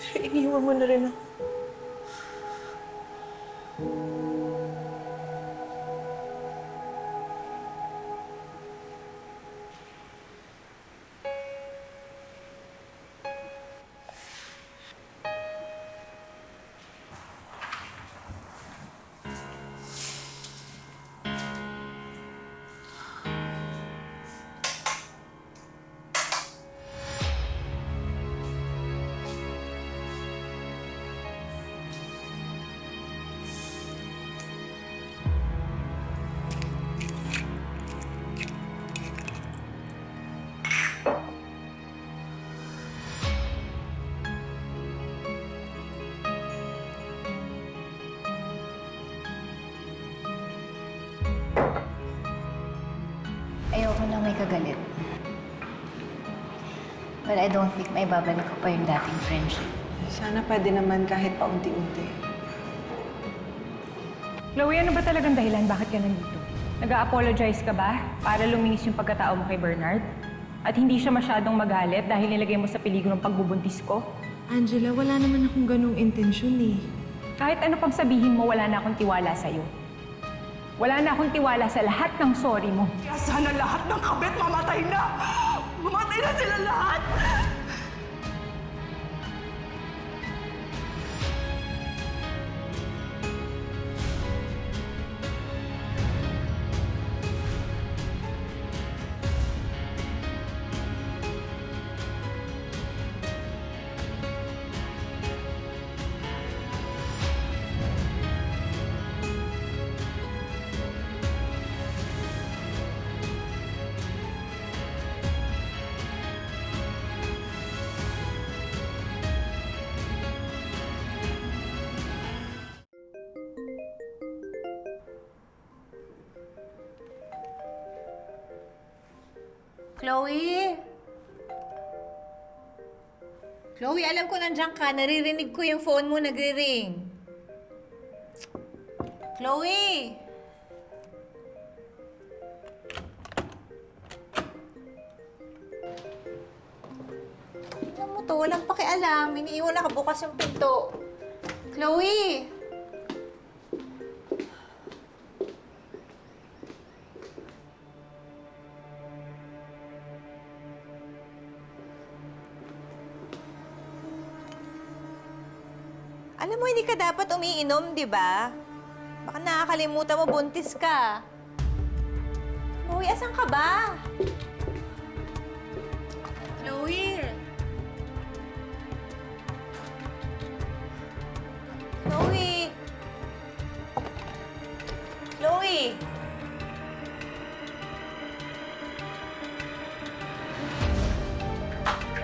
Pero iniwan mo na rin ako. Ayoko na may kagalit. But I don't think may babalik ko pa yung dating friendship. Sana pwede naman kahit paunti-unti. Chloe, ano ba talagang dahilan bakit ka nandito? Nag-a-apologize ka ba para luminis yung pagkatao mo kay Bernard? At hindi siya masyadong magalit dahil nilagay mo sa peligro ng pagbubuntis ko? Angela, wala naman akong ganong intensyon eh. Kahit ano pang sabihin mo, wala na akong tiwala sa'yo. Wala na akong tiwala sa lahat ng sorry mo. Kaya sana lahat ng kabit mamatay na! Mamatay na sila lahat! Chloe? Chloe, alam ko nandiyan ka. Naririnig ko yung phone mo nagre-ring. Chloe? Tingnan mo to, walang pakialam. Iniiwan nakabukas yung pinto. Chloe? Alam mo, hindi ka dapat umiinom, di ba? Baka nakakalimutan mo, buntis ka. Chloe, asan ka ba? Chloe? Chloe? Chloe?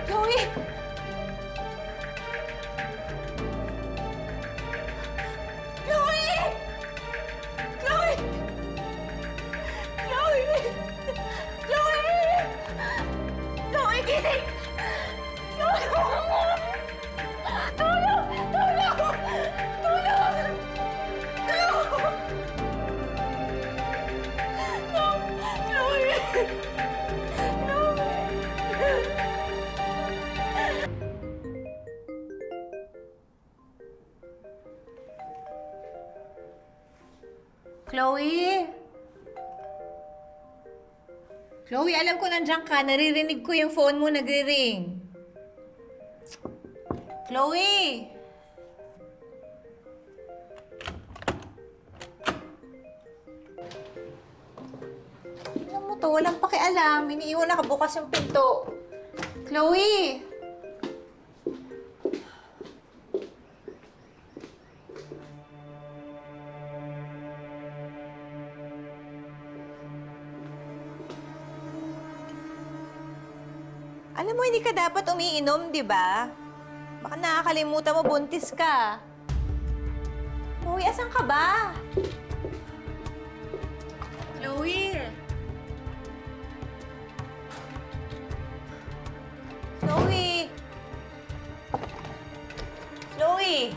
Chloe? Chloe? Chloe, alam ko nandiyan ka. Naririnig ko yung phone mo nagre-ring. Chloe? Tingnan mo to, walang pakialam. Iniiwan nakabukas yung pinto. Chloe? Alam mo, hindi ka dapat umiinom, di ba? Baka nakakalimutan mo, buntis ka. Chloe, asan ka ba? Chloe! Chloe! Chloe!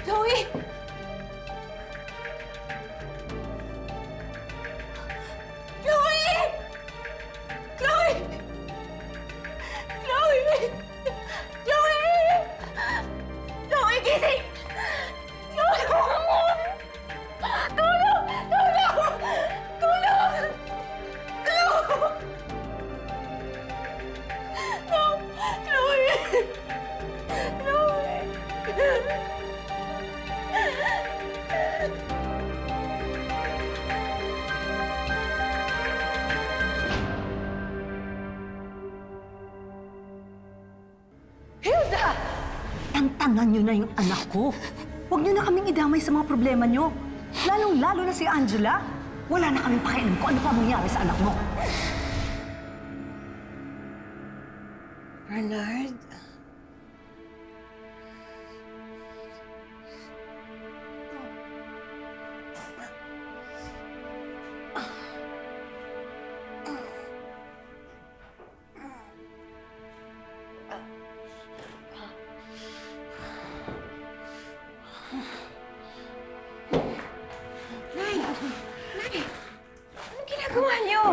Chloe! Chloe! Chloe! Chloe! Chloe! Chloe, gising! Chloe! Tulong! Tulong! Tulong! Tulong! No! Chloe! Chloe! Hilda! Tantanan niyo na yung anak ko. Huwag niyo na kaming idamay sa mga problema niyo. Lalong-lalo na si Angela. Wala na kaming pakialam kung ano pa mangyari sa anak mo. Bernard? Nay! Nay! Anong ginagawa niyo?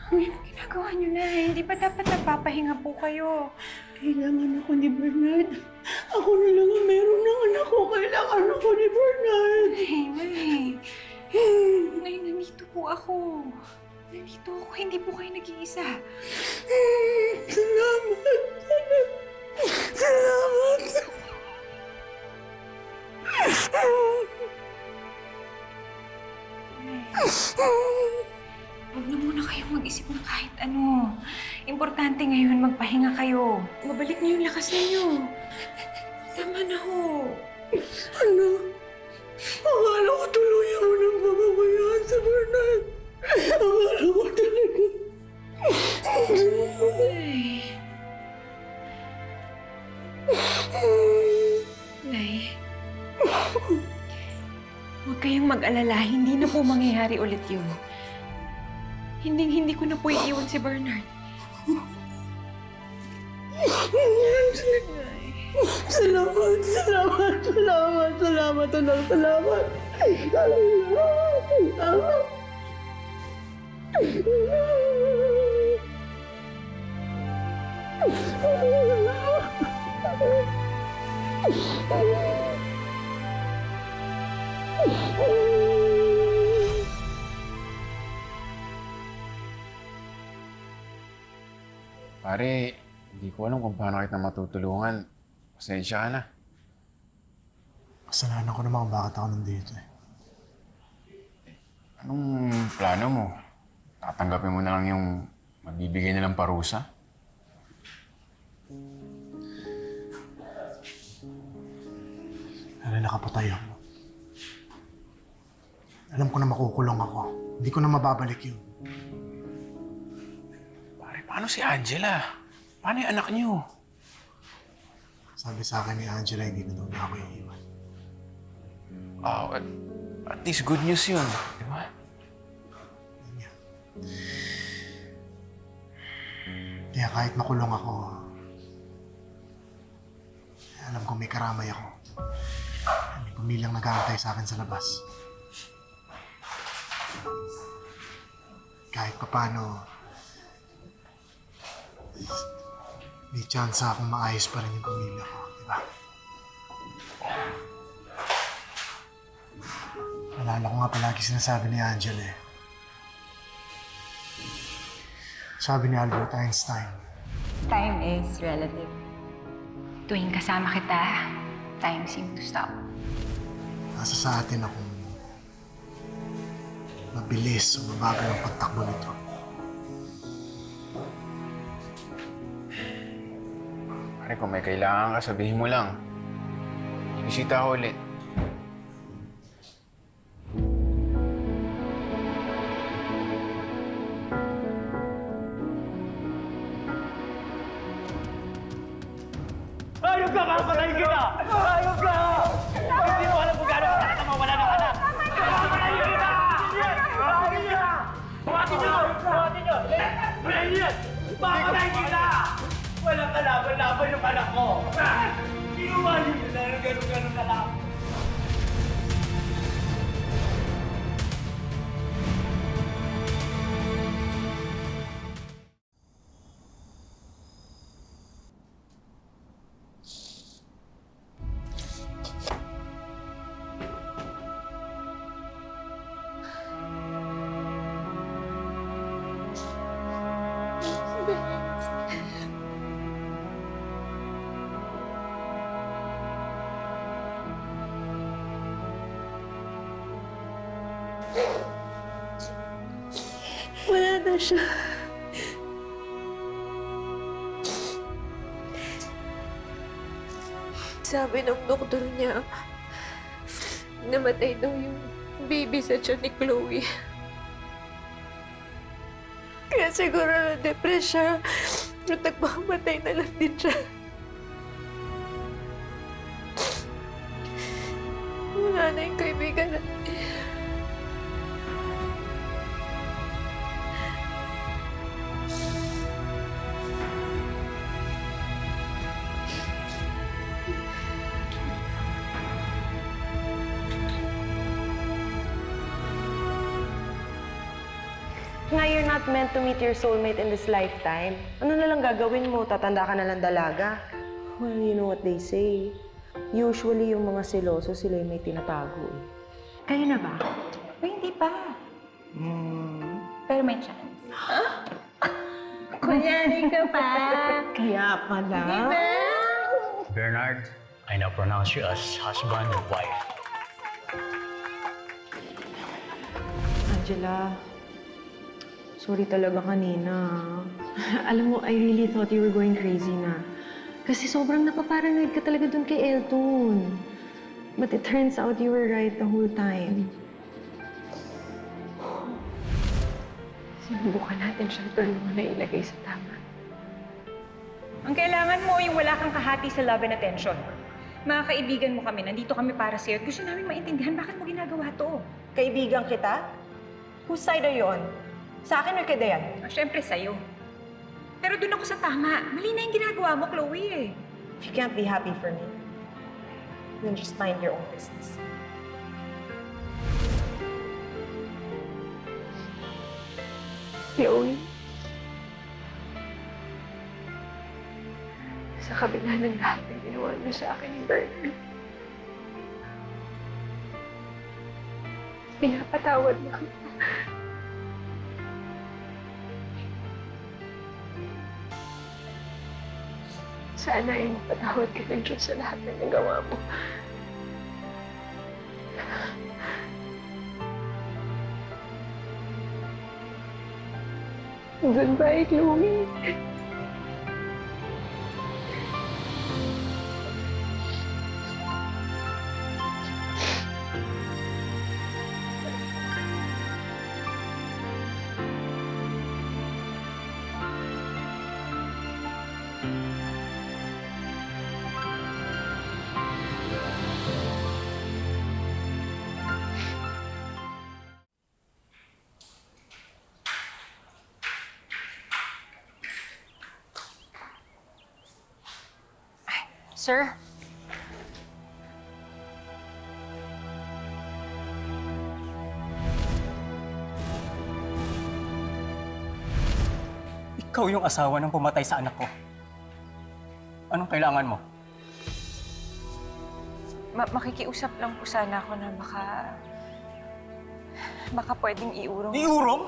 Anong ginagawa niyo, Nay? Hindi ba dapat nagpapahinga po kayo? Kailangan ako ni Bernard. Ako na lang ang meron ng anak ko. Kailangan ako ni Bernard. Nay! Nay, nandito po ako. Nandito ako. Hindi po kayo nag-iisa. Salamat. Salamat. Huwag na muna kayong mag-isip ng kahit ano. Importante ngayon, magpahinga kayo. Mabalik niyo yung lakas ninyo. Tama na ho. Ano? Akala ko tuluyan mo ng pababayaan sa Bernard. Akala ko talaga. Nay. Huwag kayong mag-alala. Hindi na po mangyayari ulit yun. Hindi ko na po iiwan si Bernard. Salamat, salamat, salamat, salamat, anak, salamat. Salamat. Pare, hindi ko alam kung paano kita matutulungan. Pasensya ka na. Kasalanan ko naman kung bakit ako nandito eh. Anong plano mo? Tatanggapin mo na lang yung magbibigay nilang parusa? Alam, nakapatay ako. Alam ko na makukulong ako. Hindi ko na mababalik yun. Pare, paano si Angela? Paano yung anak niyo? Sabi sa akin ni Angela, hindi na daw na ako iiwan. Oh, at least good news yun. Di ba? Kaya kahit makulong ako, alam ko may karamay ako. May pamilyang nag-aantay sa akin sa labas. Kahit paano, may chance akong maayos pa rin yung pamilya ko, di ba? Alala ko nga palagi sinasabi ni Angela eh. Sabi ni Albert Einstein, Time is relative. Tuwing kasama kita, time seems to stop. nasa sa atin akong mabilis o mabagal ang pagtakbo nito. Pare, kung may kailangan ka, sabihin mo lang. Bisita ako ulit. yung anak ko! Ginawa niyo na lang gano'n na lang! Wala na siya. Sabi ng doktor niya, namatay daw yung baby sa tiyan ni Chloe. Kaya siguro na-depress siya at nagmamatay na lang din siya. Wala na yung kaibigan natin. Nga, you're not meant to meet your soulmate in this lifetime. Ano na lang gagawin mo? Tatanda ka na lang dalaga. Well, you know what they say. Usually, yung mga seloso, sila yung may tinatago eh. Kayo na ba? O hindi pa. Pero may chance. Kunyari ka pa. Kaya pala. Diba? Bernard, I now pronounce you as husband and wife. Angela, sorry talaga kanina. Alam mo, I really thought you were going crazy na. Kasi sobrang napaparanoid ka talaga dun kay Elton. But it turns out you were right the whole time. Sinubukan natin siya tulungan na ilagay sa tama. Ang kailangan mo yung wala kang kahati sa love and attention. Mga kaibigan mo kami, nandito kami para sa'yo at gusto namin maintindihan bakit mo ginagawa to. Kaibigan kita? Whose side are you on? Sa akin or kay Dayan? Siyempre sa'yo. Pero doon ako sa tama. Mali na yung ginagawa mo, Chloe eh. If you can't be happy for me, then just mind your own business. Chloe, sa kabila ng lahat ng ginawa mo sa akin ni Bernard, pinapatawad mo ako. Sana ay mapatawad ka ng Diyos sa lahat ng nagawa mo. Goodbye, Chloe. Sir? Ikaw yung asawa ng pumatay sa anak ko. Anong kailangan mo? Makikiusap lang po sana ako na baka pwedeng iurong. Iurong?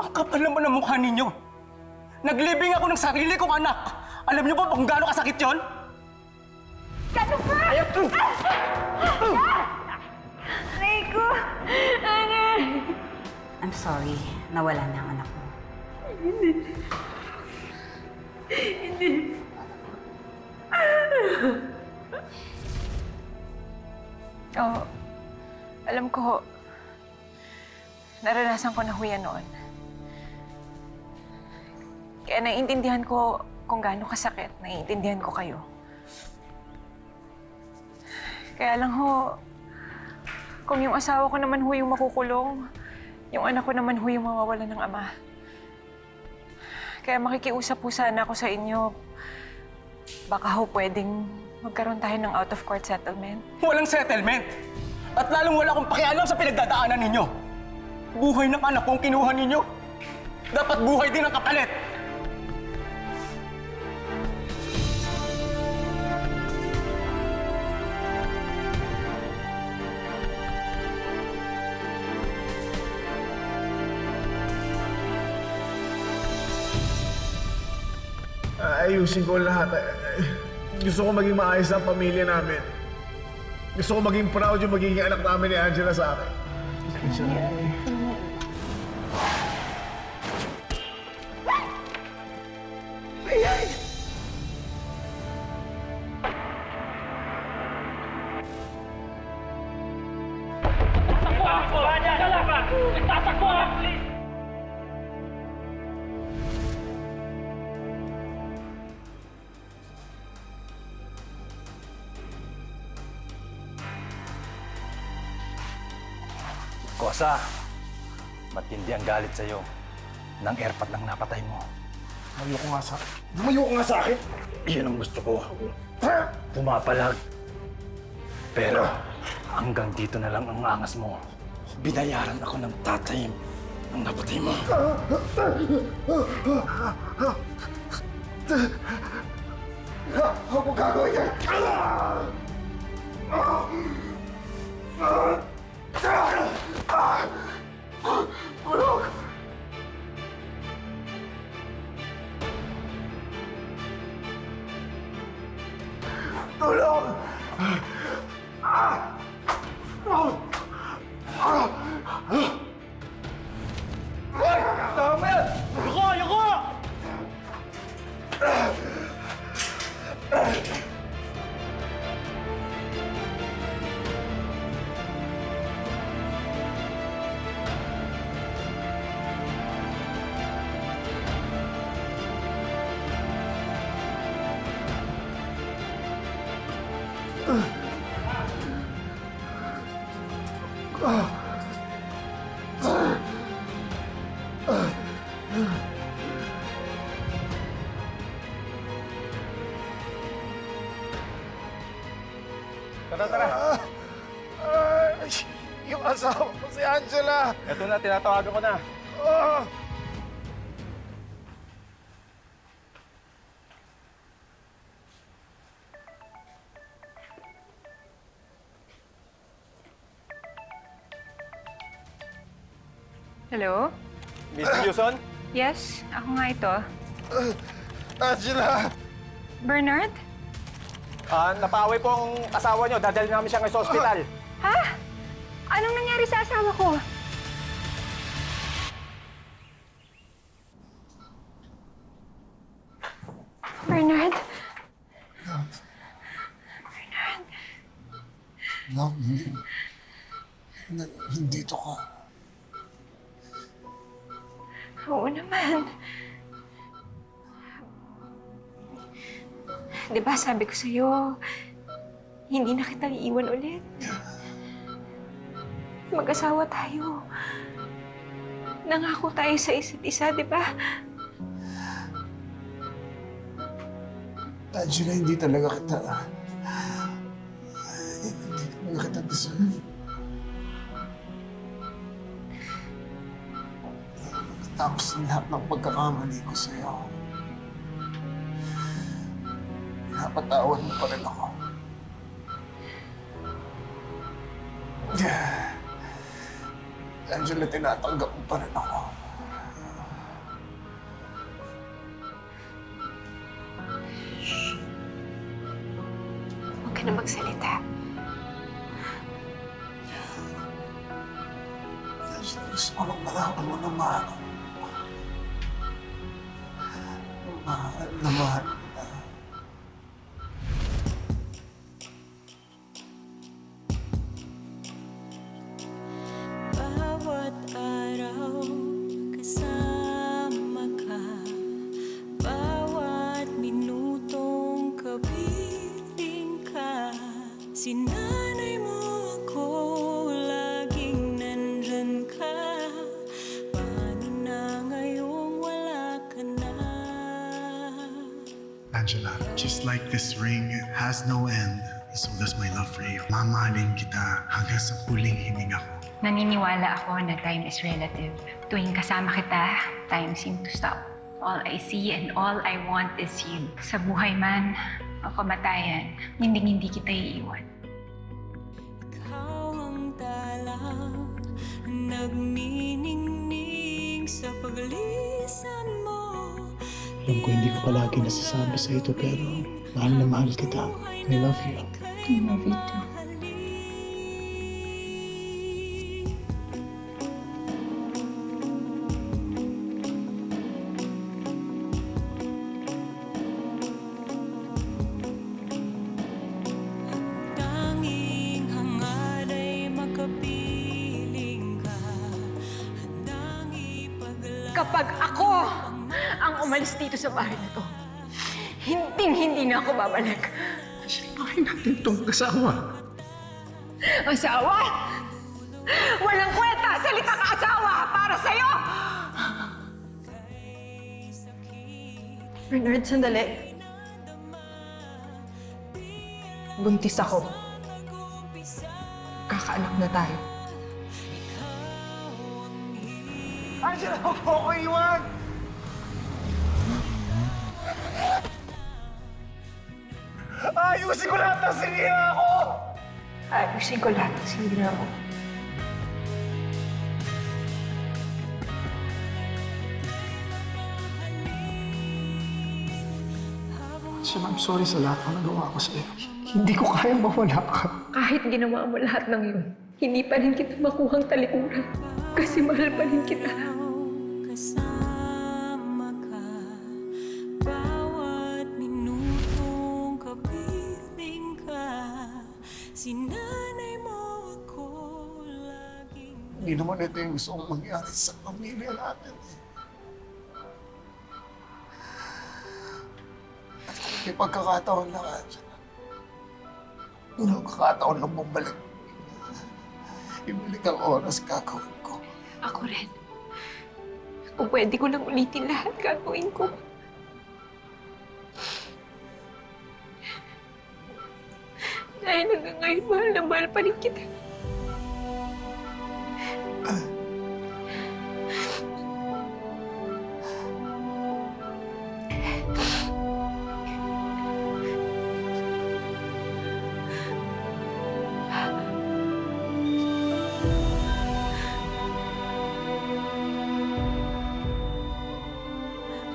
Ang kapal naman ng mukha ninyo. Naglibing ako ng sarili kong anak. Alam niyo ba kung gaano kasakit yon? Gato ka! Ayaw to! Rico! Anak! I'm sorry, nawala na ang anak mo. Hindi. Oo. Alam ko, naranasan ko na ho yan noon. Kaya naiintindihan ko kung gaano kasakit, naiintindihan ko kayo. Kaya lang ho, kung yung asawa ko naman ho yung makukulong, yung anak ko naman ho yung mawawalan ng ama. Kaya makikiusap po sana ako sa inyo. Baka ho pwedeng magkaroon tayo ng out-of-court settlement. Walang settlement! At lalong wala akong pakialam sa pinagdadaanan ninyo. Buhay ng anak kong kinuha ninyo. Dapat buhay din ang kapalit. Ayusin ko lahat. Gusto ko maging maayos ang pamilya namin. Gusto ko maging proud yung magiging anak namin ni Angela sa akin. Kosa, matindi ang galit sa'yo ng airpot lang napatay mo. Lumayo ka nga sa akin! Iyon ang gusto ko. Pumapalag. Pero hanggang dito na lang ang angas mo. Binayaran ako ng tatay ng napatay mo. Ako gagawin yan! Tulog! Tulog! Hoy! Tama yan! Yuko! Yuko! Tara! Yung asawa ko si Angela! Ito na, tinatawagan ko na. Hello? Miss Newson? Yes, ako nga ito. Angela! Bernard? Napaway po ang asawa niyo. Dadalhin namin siya ngayon sa ospital. Ha? Anong nangyari sa asawa ko? Bernard? Bernard? Love me. Nandito ka. Oo naman. Di ba sabi ko sa'yo, hindi na kita iiwan ulit. Mag-asawa tayo. Nangako tayo sa isa't isa, di ba? Angela, hindi talaga kita... Hindi talaga kita deserve. Tapos ng lahat ng pagkakamali ko sa'yo. Pinapatawad mo pa rin ako. Angela, tinatanggap mo pa rin ako. Huwag ka na magsalita. Angela, gusto ko lang malaman mo na mahal. Mahal na mahal kita. Bawat araw kasama ka, bawat minutong kapiling ka, sinanay mo ako, laging nandyan ka. Paano na ngayong wala ka na? Angela, just like like this ring has no end, so does my love for you. Mamahalin kita hanggang sa huling hininga ko. Naniniwala ako na time is relative. Tuwing kasama kita, time seems to stop. All I see and all I want is you. Sa buhay man o kamatayan, hindi kita iiwan. Ikaw ang tala, nagniningning sa paglisan mo. Alam ko hindi ko palagi nasasabi sa ito pero mahal na mahal kita. I love you. I love you too. Tanging hangad ay makapiling ka. Handang ipaglaban. Kapag ako ang umalis dito sa bahay na to, hindi na ako babalik. Bakit natin itong asawa? Asawa? Walang kwenta! Salita ka asawa! Para sa'yo! Bernard, sandali. Buntis ako. Kakaanak na tayo. Angela, huwag mo ako iwan! Ayusin ko lahat ng sinira ko! Ayusin ko lahat ng sinira mo. Angela, I'm sorry sa lahat ng nagawa ko sa'yo. Hindi ko kaya mawala ka. Kahit ginawa mo lahat ng yun, hindi pa rin kita makuhang talikuran. Kasi mahal pa rin kita. Kasama ka, bawat minutong kapiling ka. Sinanay mo ako laging. Hindi naman ito yung gusto kong mangyari sa pamilya natin. May pagkakataon lang, Angela. May pagkakataon lang bumalik. Ibalik ang oras gagawin ko. Ako rin. Kung pwede ko lang ulitin lahat, gagawin ko. Dahil hanggang ngayon, mahal na mahal pa rin kita.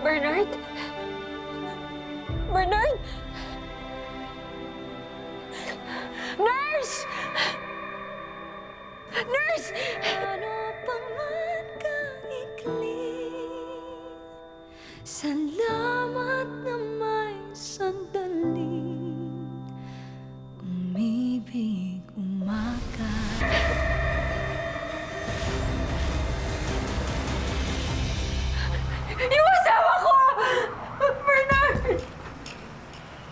Bernard? Bernard? Nurse! Nurse! Ano pa man kaikli, salamat na may sandaling umibig umaga. Yung asawa ko! Bernard!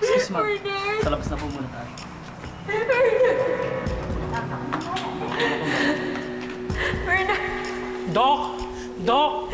Excuse ma'am. Bernard! Sa labas na po muna tayo. Bernard! Doc! Doc!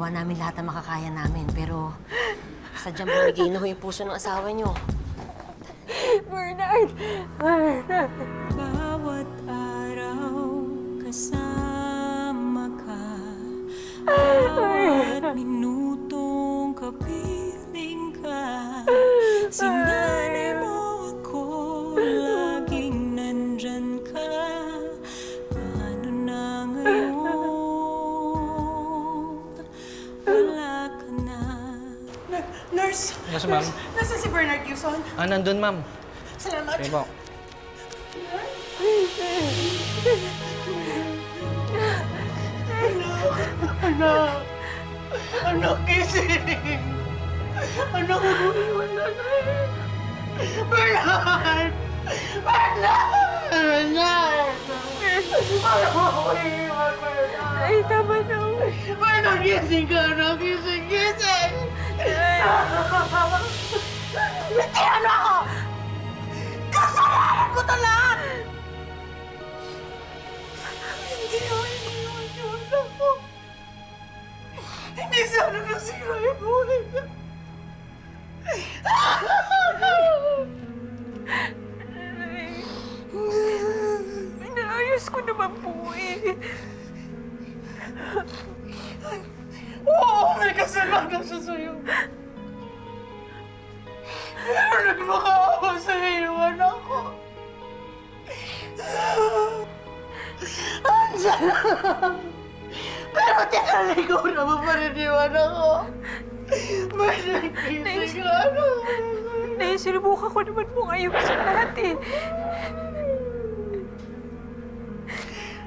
ginagawa namin lahat ng makakaya namin. Pero sadyang bumigay na ho yung puso ng asawa niyo. Bernard! Bernard! Bawat araw kasama ka, bawat minutong kapiling ka, sinanay mo ako, laging nandyan ka. Ano na ngayon, wala ka na. Nurse! Yes, ma'am. Nasaan si Bernard Yuson? Nandun, ma'am. Salamat. Okay po. Anak! Anak, gising! Anak, huwag mo iwan na rin! Bernard! Bernard! Bernard! Anak, huwag mo iwan, Bernard! Ay, tama na. Bernard, gising ka, anak! Gising, gising! Bitihan mo ako! Kasalanan mo ito lahat! Hindi ako iniwan yung anak ko. Hindi sana nasira yung buhay niya. Inaayos ko naman po eh. Oo, may kasalanan siya sa'yo. Pero nagmakaawa sa'yo yung anak ko. Angela! Pero tinaligaw mo pa rin yung anak ko. May nagising ka, anak. Sinubukan ko naman pong ayusin lahat eh.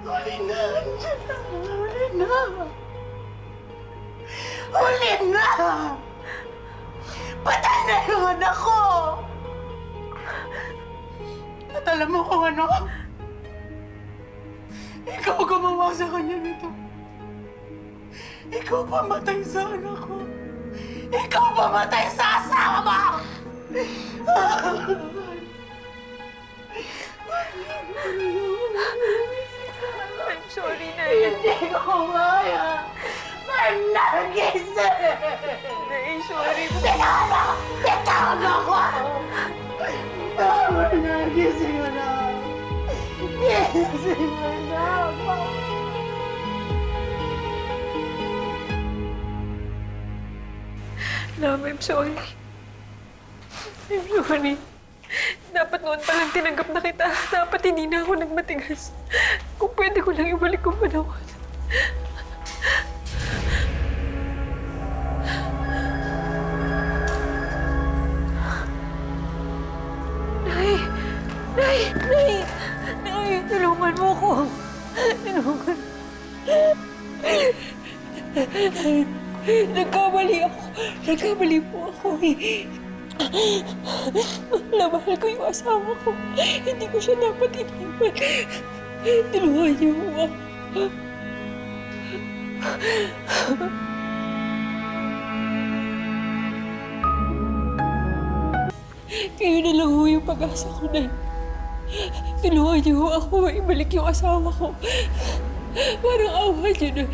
Huli na, Angela. Huli na. Huli na! Patay na yung anak ko! At alam mo kung ano? Ikaw gumawa sa kanya nito. Ikaw pamatay sa anak ko. Ikaw pamatay sa asawa mo! I'm sorry na Hindi ko kaya. Manargising! Nay, sorry po. Bitawan ako! Manargising mo na! Gising mo na ako! Love, I'm sorry. I'm sorry. Dapat noon pa lang tinanggap na kita. Dapat hindi na ako nagmatigas. Kung pwede ko lang ibalik ang panahon. Nay! Nay! Nay! Nay! Tulungan mo ko! Tulungan. Nagkamali ako. Nagkamali po ako eh. Mahal ko yung asawa ko. Hindi ko siya dapat iniwan. Tulungan niyo ako. Kayo na lang ho yung pag-asa ko na. Tulungan niyo ako. Ibalik yung asawa ko. Parang awa niyo na.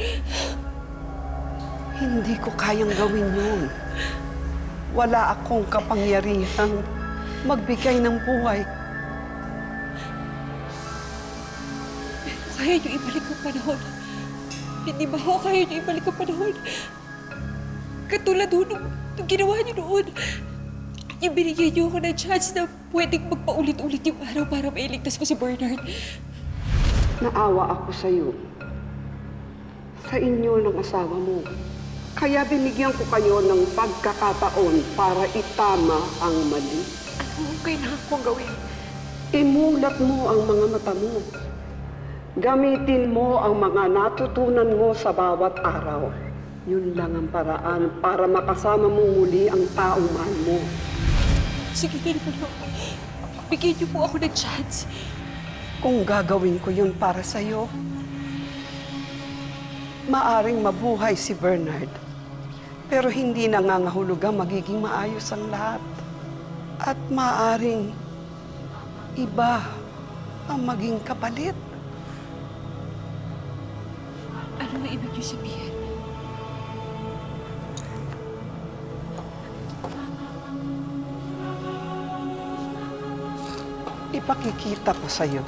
Hindi ko kayang gawin yun. Wala akong kapangyarihang magbigay ng buhay. Kaya niyo ibalik ang panahon. Hindi ba ho kaya niyo ibalik ang panahon? Katulad ho nung ginawa niyo noon. Yung binigyan niyo ako ng chance na pwedeng magpaulit-ulit yung araw para mailigtas ko si Bernard. Naawa ako sa'yo. Sa inyo ng asawa mo. Kaya binigyan ko kayo ng pagkakataon para itama ang mali. Ano ang kailangan kong gawin? Imulat mo ang mga mata mo. Gamitin mo ang mga natutunan mo sa bawat araw. Yun lang ang paraan para makasama mo muli ang taong mahal mo. Sige, ganun po. Bigyan niyo po ako ng chance. Kung gagawin ko yun para sa'yo, maaring mabuhay si Bernard. Pero hindi nangangahulugang magiging maayos ang lahat. At maaring iba ang maging kapalit. Ano ang ibig niyo sabihin? ipakikita ko sa'yo.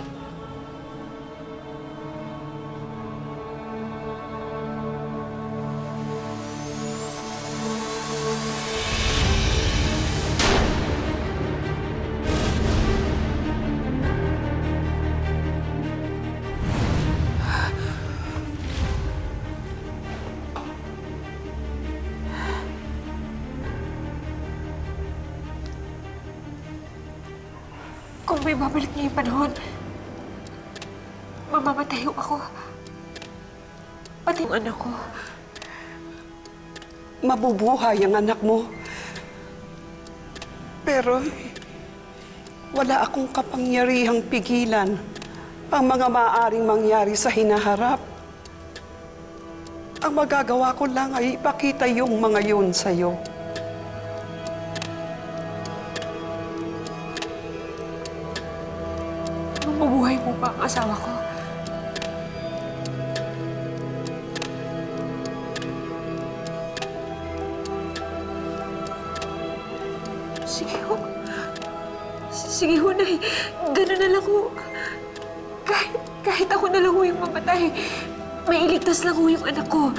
Kung may babalik niya yung panahon, mamamatay ako. Pati yung anak ko. Mabubuhay ang anak mo. Pero wala akong kapangyarihang pigilan ang mga maaaring mangyari sa hinaharap. Ang magagawa ko lang ay ipakita yung mga yun sa'yo. Mabuhay mo ba ang asawa ko? Sige ho. Sige ho, Nay. Ganun na lang ho. Kahit ako na lang ho yung mamatay, may iligtas lang ho yung anak ko.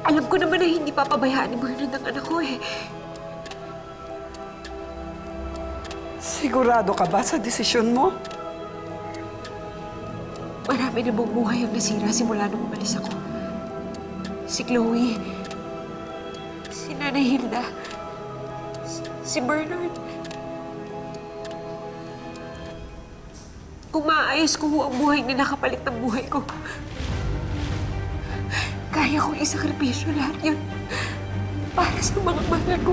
Alam ko naman na hindi papabayaan ni Bernard ang anak ko eh. Sigurado ka ba sa desisyon mo? Marami na bang buhay ang nasira simula nung umalis ako. Si Chloe, si Nanay Hilda, si Bernard. Kung maayos ko ang buhay nila kapalit ng buhay ko, kaya kong isakripisyo lahat yun para sa mga mahal ko.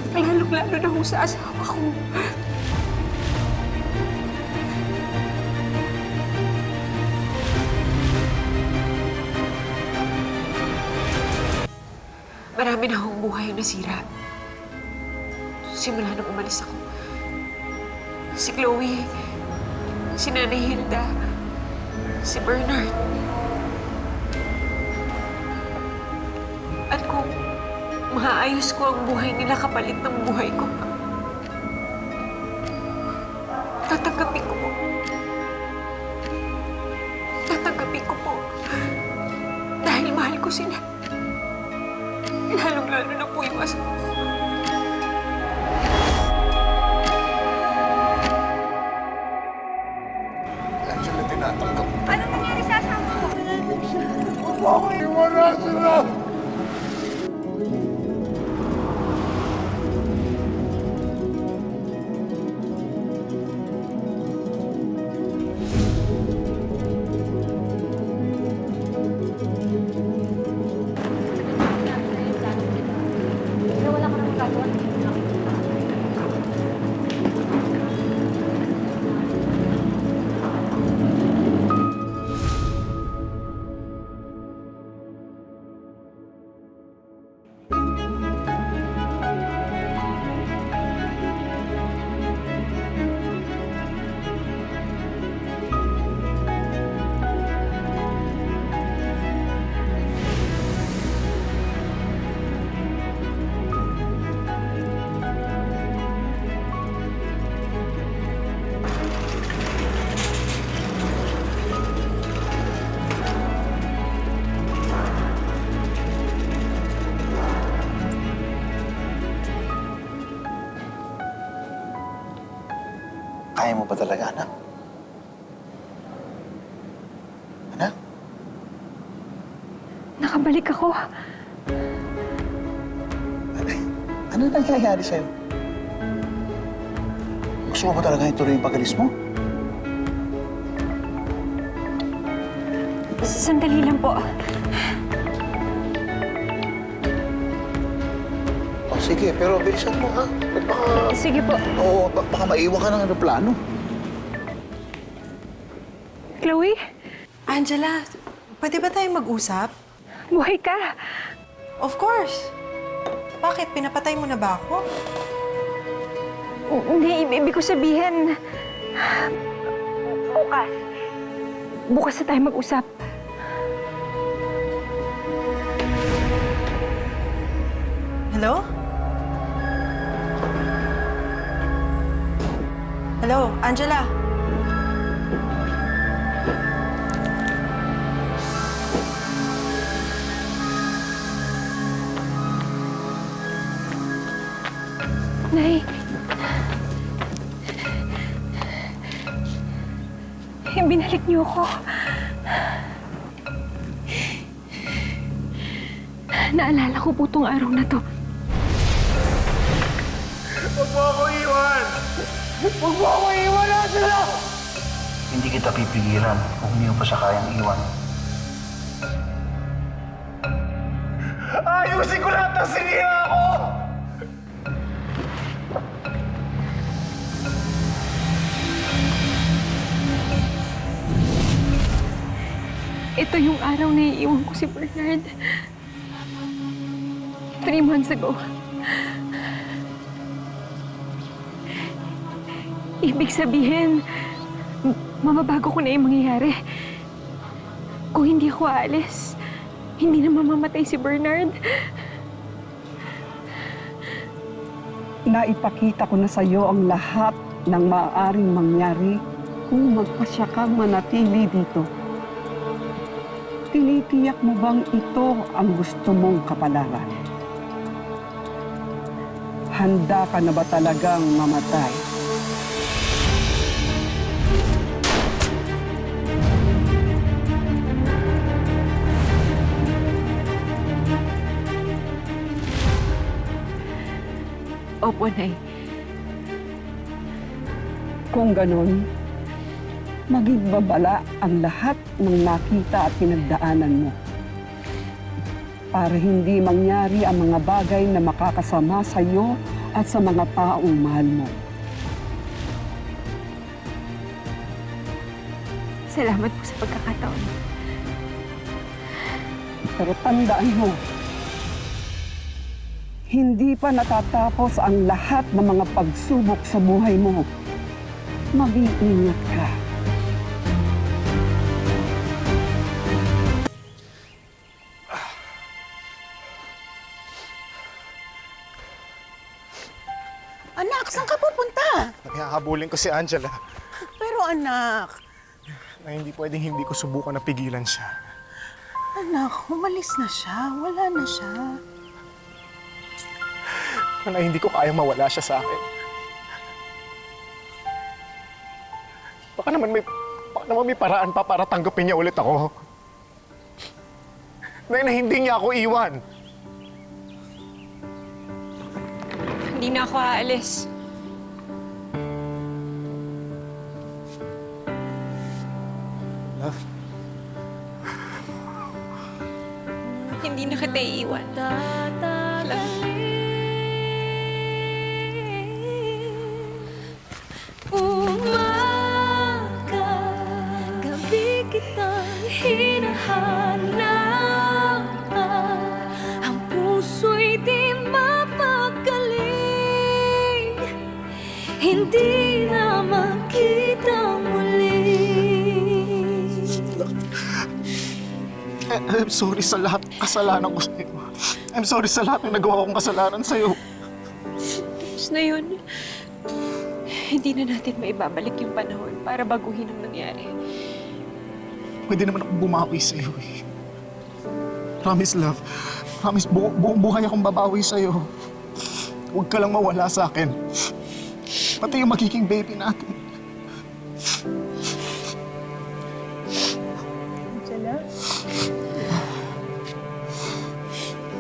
Lalong-lalo na ho sa asawa ko. Marami na hong buhay ang nasira. Simula nung umalis ako. Si Chloe, si Nanay Hilda, si Bernard. At kung maayos ko ang buhay nila kapalit ng buhay ko, tatanggapin ko po. Tatanggapin ko po. Dahil mahal ko sila. Lalong-lalo na po yung asawa ko. Angela, tinatanggap. Ano nangyari sa asawa ko? Huwag mo ako iwan, Angela! Kaya mo ba talaga, anak? Anak? Nakabalik ako. Ano nangyayari sa'yo? Gusto mo ba talaga ituloy yung pag-alis mo? Sandali lang po. Oh, sige, pero bilisan mo, ha? Baka... Sige po. Oo, baka maiwan ka ng aeroplano. Chloe? Angela, pwede ba tayong mag-usap? Buhay ka. Of course. Bakit? Pinapatay mo na ba ako? Hindi, ibig ko sabihin... Bukas. Bukas na tayo mag-usap. Hello? Hello, Angela? Nay. Binalik niyo ako. Naalala ko po tong araw na to. Huwag mo ako iwan! Huwag mo ako iwan, Angela! Hindi kita pipigilan kung hindi mo pa siya kayang iwan. Ayusin ko lahat ng sinira ko! Ito yung araw na iiwan ko si Bernard. 3 months ago. Ibig sabihin, mababago ko na yung mangyayari. Kung hindi ako aalis, hindi na mamamatay si Bernard. Naipakita ko na sa iyo ang lahat ng maaaring mangyari kung magpasya kang manatili dito. Tinitiyak mo bang ito ang gusto mong kapalaran? Handa ka na ba talagang mamatay? Opo, Nay. Kung ganon, maging babala ang lahat ng nakita at pinagdaanan mo. Para hindi mangyari ang mga bagay na makakasama sa iyo at sa mga taong mahal mo. Salamat po sa pagkakataon. Pero tandaan mo, hindi pa natatapos ang lahat ng mga pagsubok sa buhay mo. Mag-iingat ka. Anak, saan ka pupunta? Naghahabulin ko si Angela. Pero anak, Na hindi pwedeng hindi ko subukan na pigilan siya. anak, umalis na siya. Wala na siya. Na hindi ko kaya mawala siya sa akin. Baka naman may paraan pa para tanggapin niya ulit ako. Na hindi niya ako iwan. Hindi na ako aalis. Love, Hindi na kita iiwan. Love. Umaga, gabi kitang hinahanap. Ang puso'y di mapagaling, hindi na makita muli. I'm sorry sa lahat ng kasalanan ko sa'yo. I'm sorry sa lahat ng nagawa kong kasalanan sa'yo. Tapos na yun. Hindi na natin maibabalik yung panahon para baguhin ang nangyari. Pwede naman akong bumawi sa'yo eh. Promise, love. Promise, buong buhay akong babawi sa'yo. Huwag ka lang mawala sa akin. Pati yung magiging baby natin. Angela?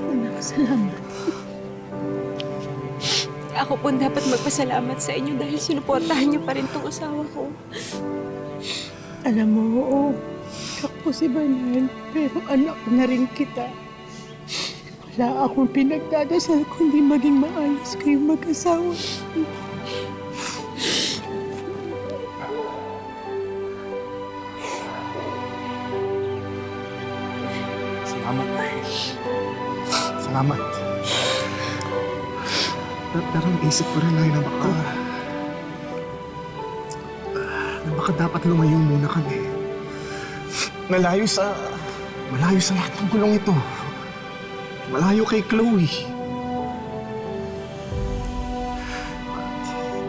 Anak, salamat. Ako po dapat magpasalamat sa inyo dahil sinuportahan niyo pa rin tong asawa ko. Alam mo, oo. Anak ko si Bernard, pero anak na rin kita. Wala akong pinagdadasal kundi maging maayos kayong mag-asawa. Salamat. Salamat. Pero naisip ko rin ngayon na baka dapat lumayo muna kami. Malayo sa lahat ng gulong ito. Malayo kay Chloe.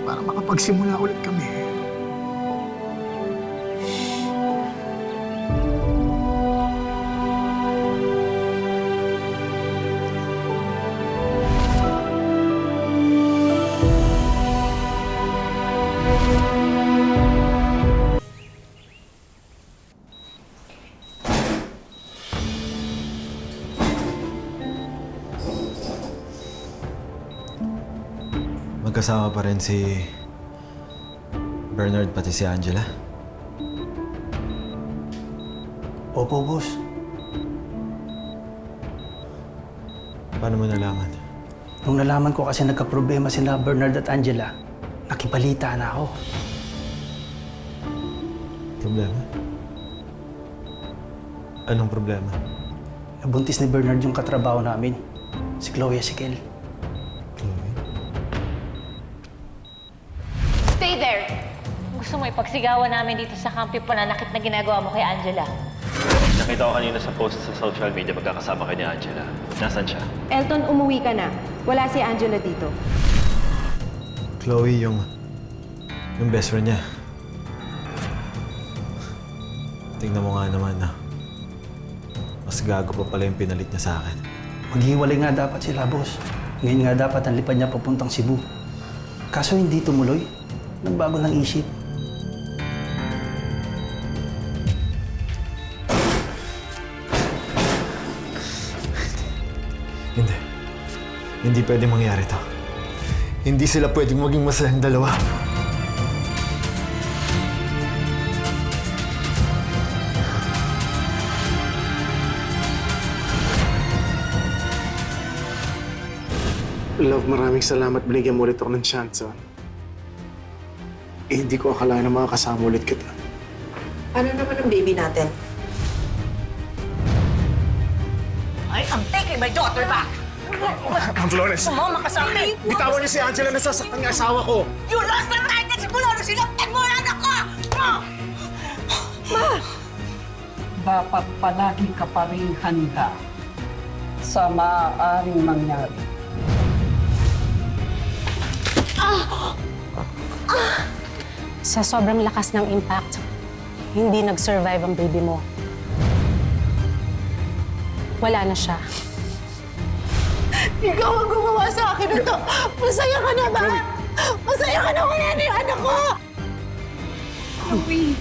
Para makapagsimula ulit kami. magkasama pa rin si Bernard pati si Angela? Opo, boss. Paano mo nalaman? Nung nalaman ko kasi nagka-problema sila Bernard at Angela, nakibalita na ako. Problema? Anong problema? Nabuntis ni Bernard yung katrabaho namin, si Chloe Ezekiel. Stay there! Gusto mo ipagsigawan namin dito sa kampi pananakit na ginagawa mo kay Angela? Nakita ko kanina sa post sa social media magkakasama kay ni Angela. Nasaan siya? Elton, umuwi ka na. Wala si Angela dito. Chloe, yung best friend niya. Tingnan mo nga naman na mas gago pa pala yung pinalit niya sa akin. Maghiwalay nga dapat sila, boss. Ngayon nga dapat ang lipad niya papuntang Cebu. Kaso hindi tumuloy. Nagbago ng isip. Hindi. Hindi pwede mangyari to. Hindi sila pwedeng maging masayang dalawa. Love, maraming salamat. Binigyan mo ulit ako ng chance. Hindi ko akalain na makakasama ulit kita. Ano naman ang baby natin? I am taking my daughter back! Ma'am Flores! Sumama ka sa akin! Bitawan niyo si Angela na sasaktan ng asawa ko! You lost the title siguro na sinaktan mo ang anak ko! Dapat palagi ka pa rin handa sa maaaring mangyari. Sa sobrang lakas ng impact, hindi nag-survive ang baby mo. Wala na siya. Ikaw ang gumawa sa akin ito! Masaya ka na ba? Masaya ka na wala na yung anak ko! Chloe,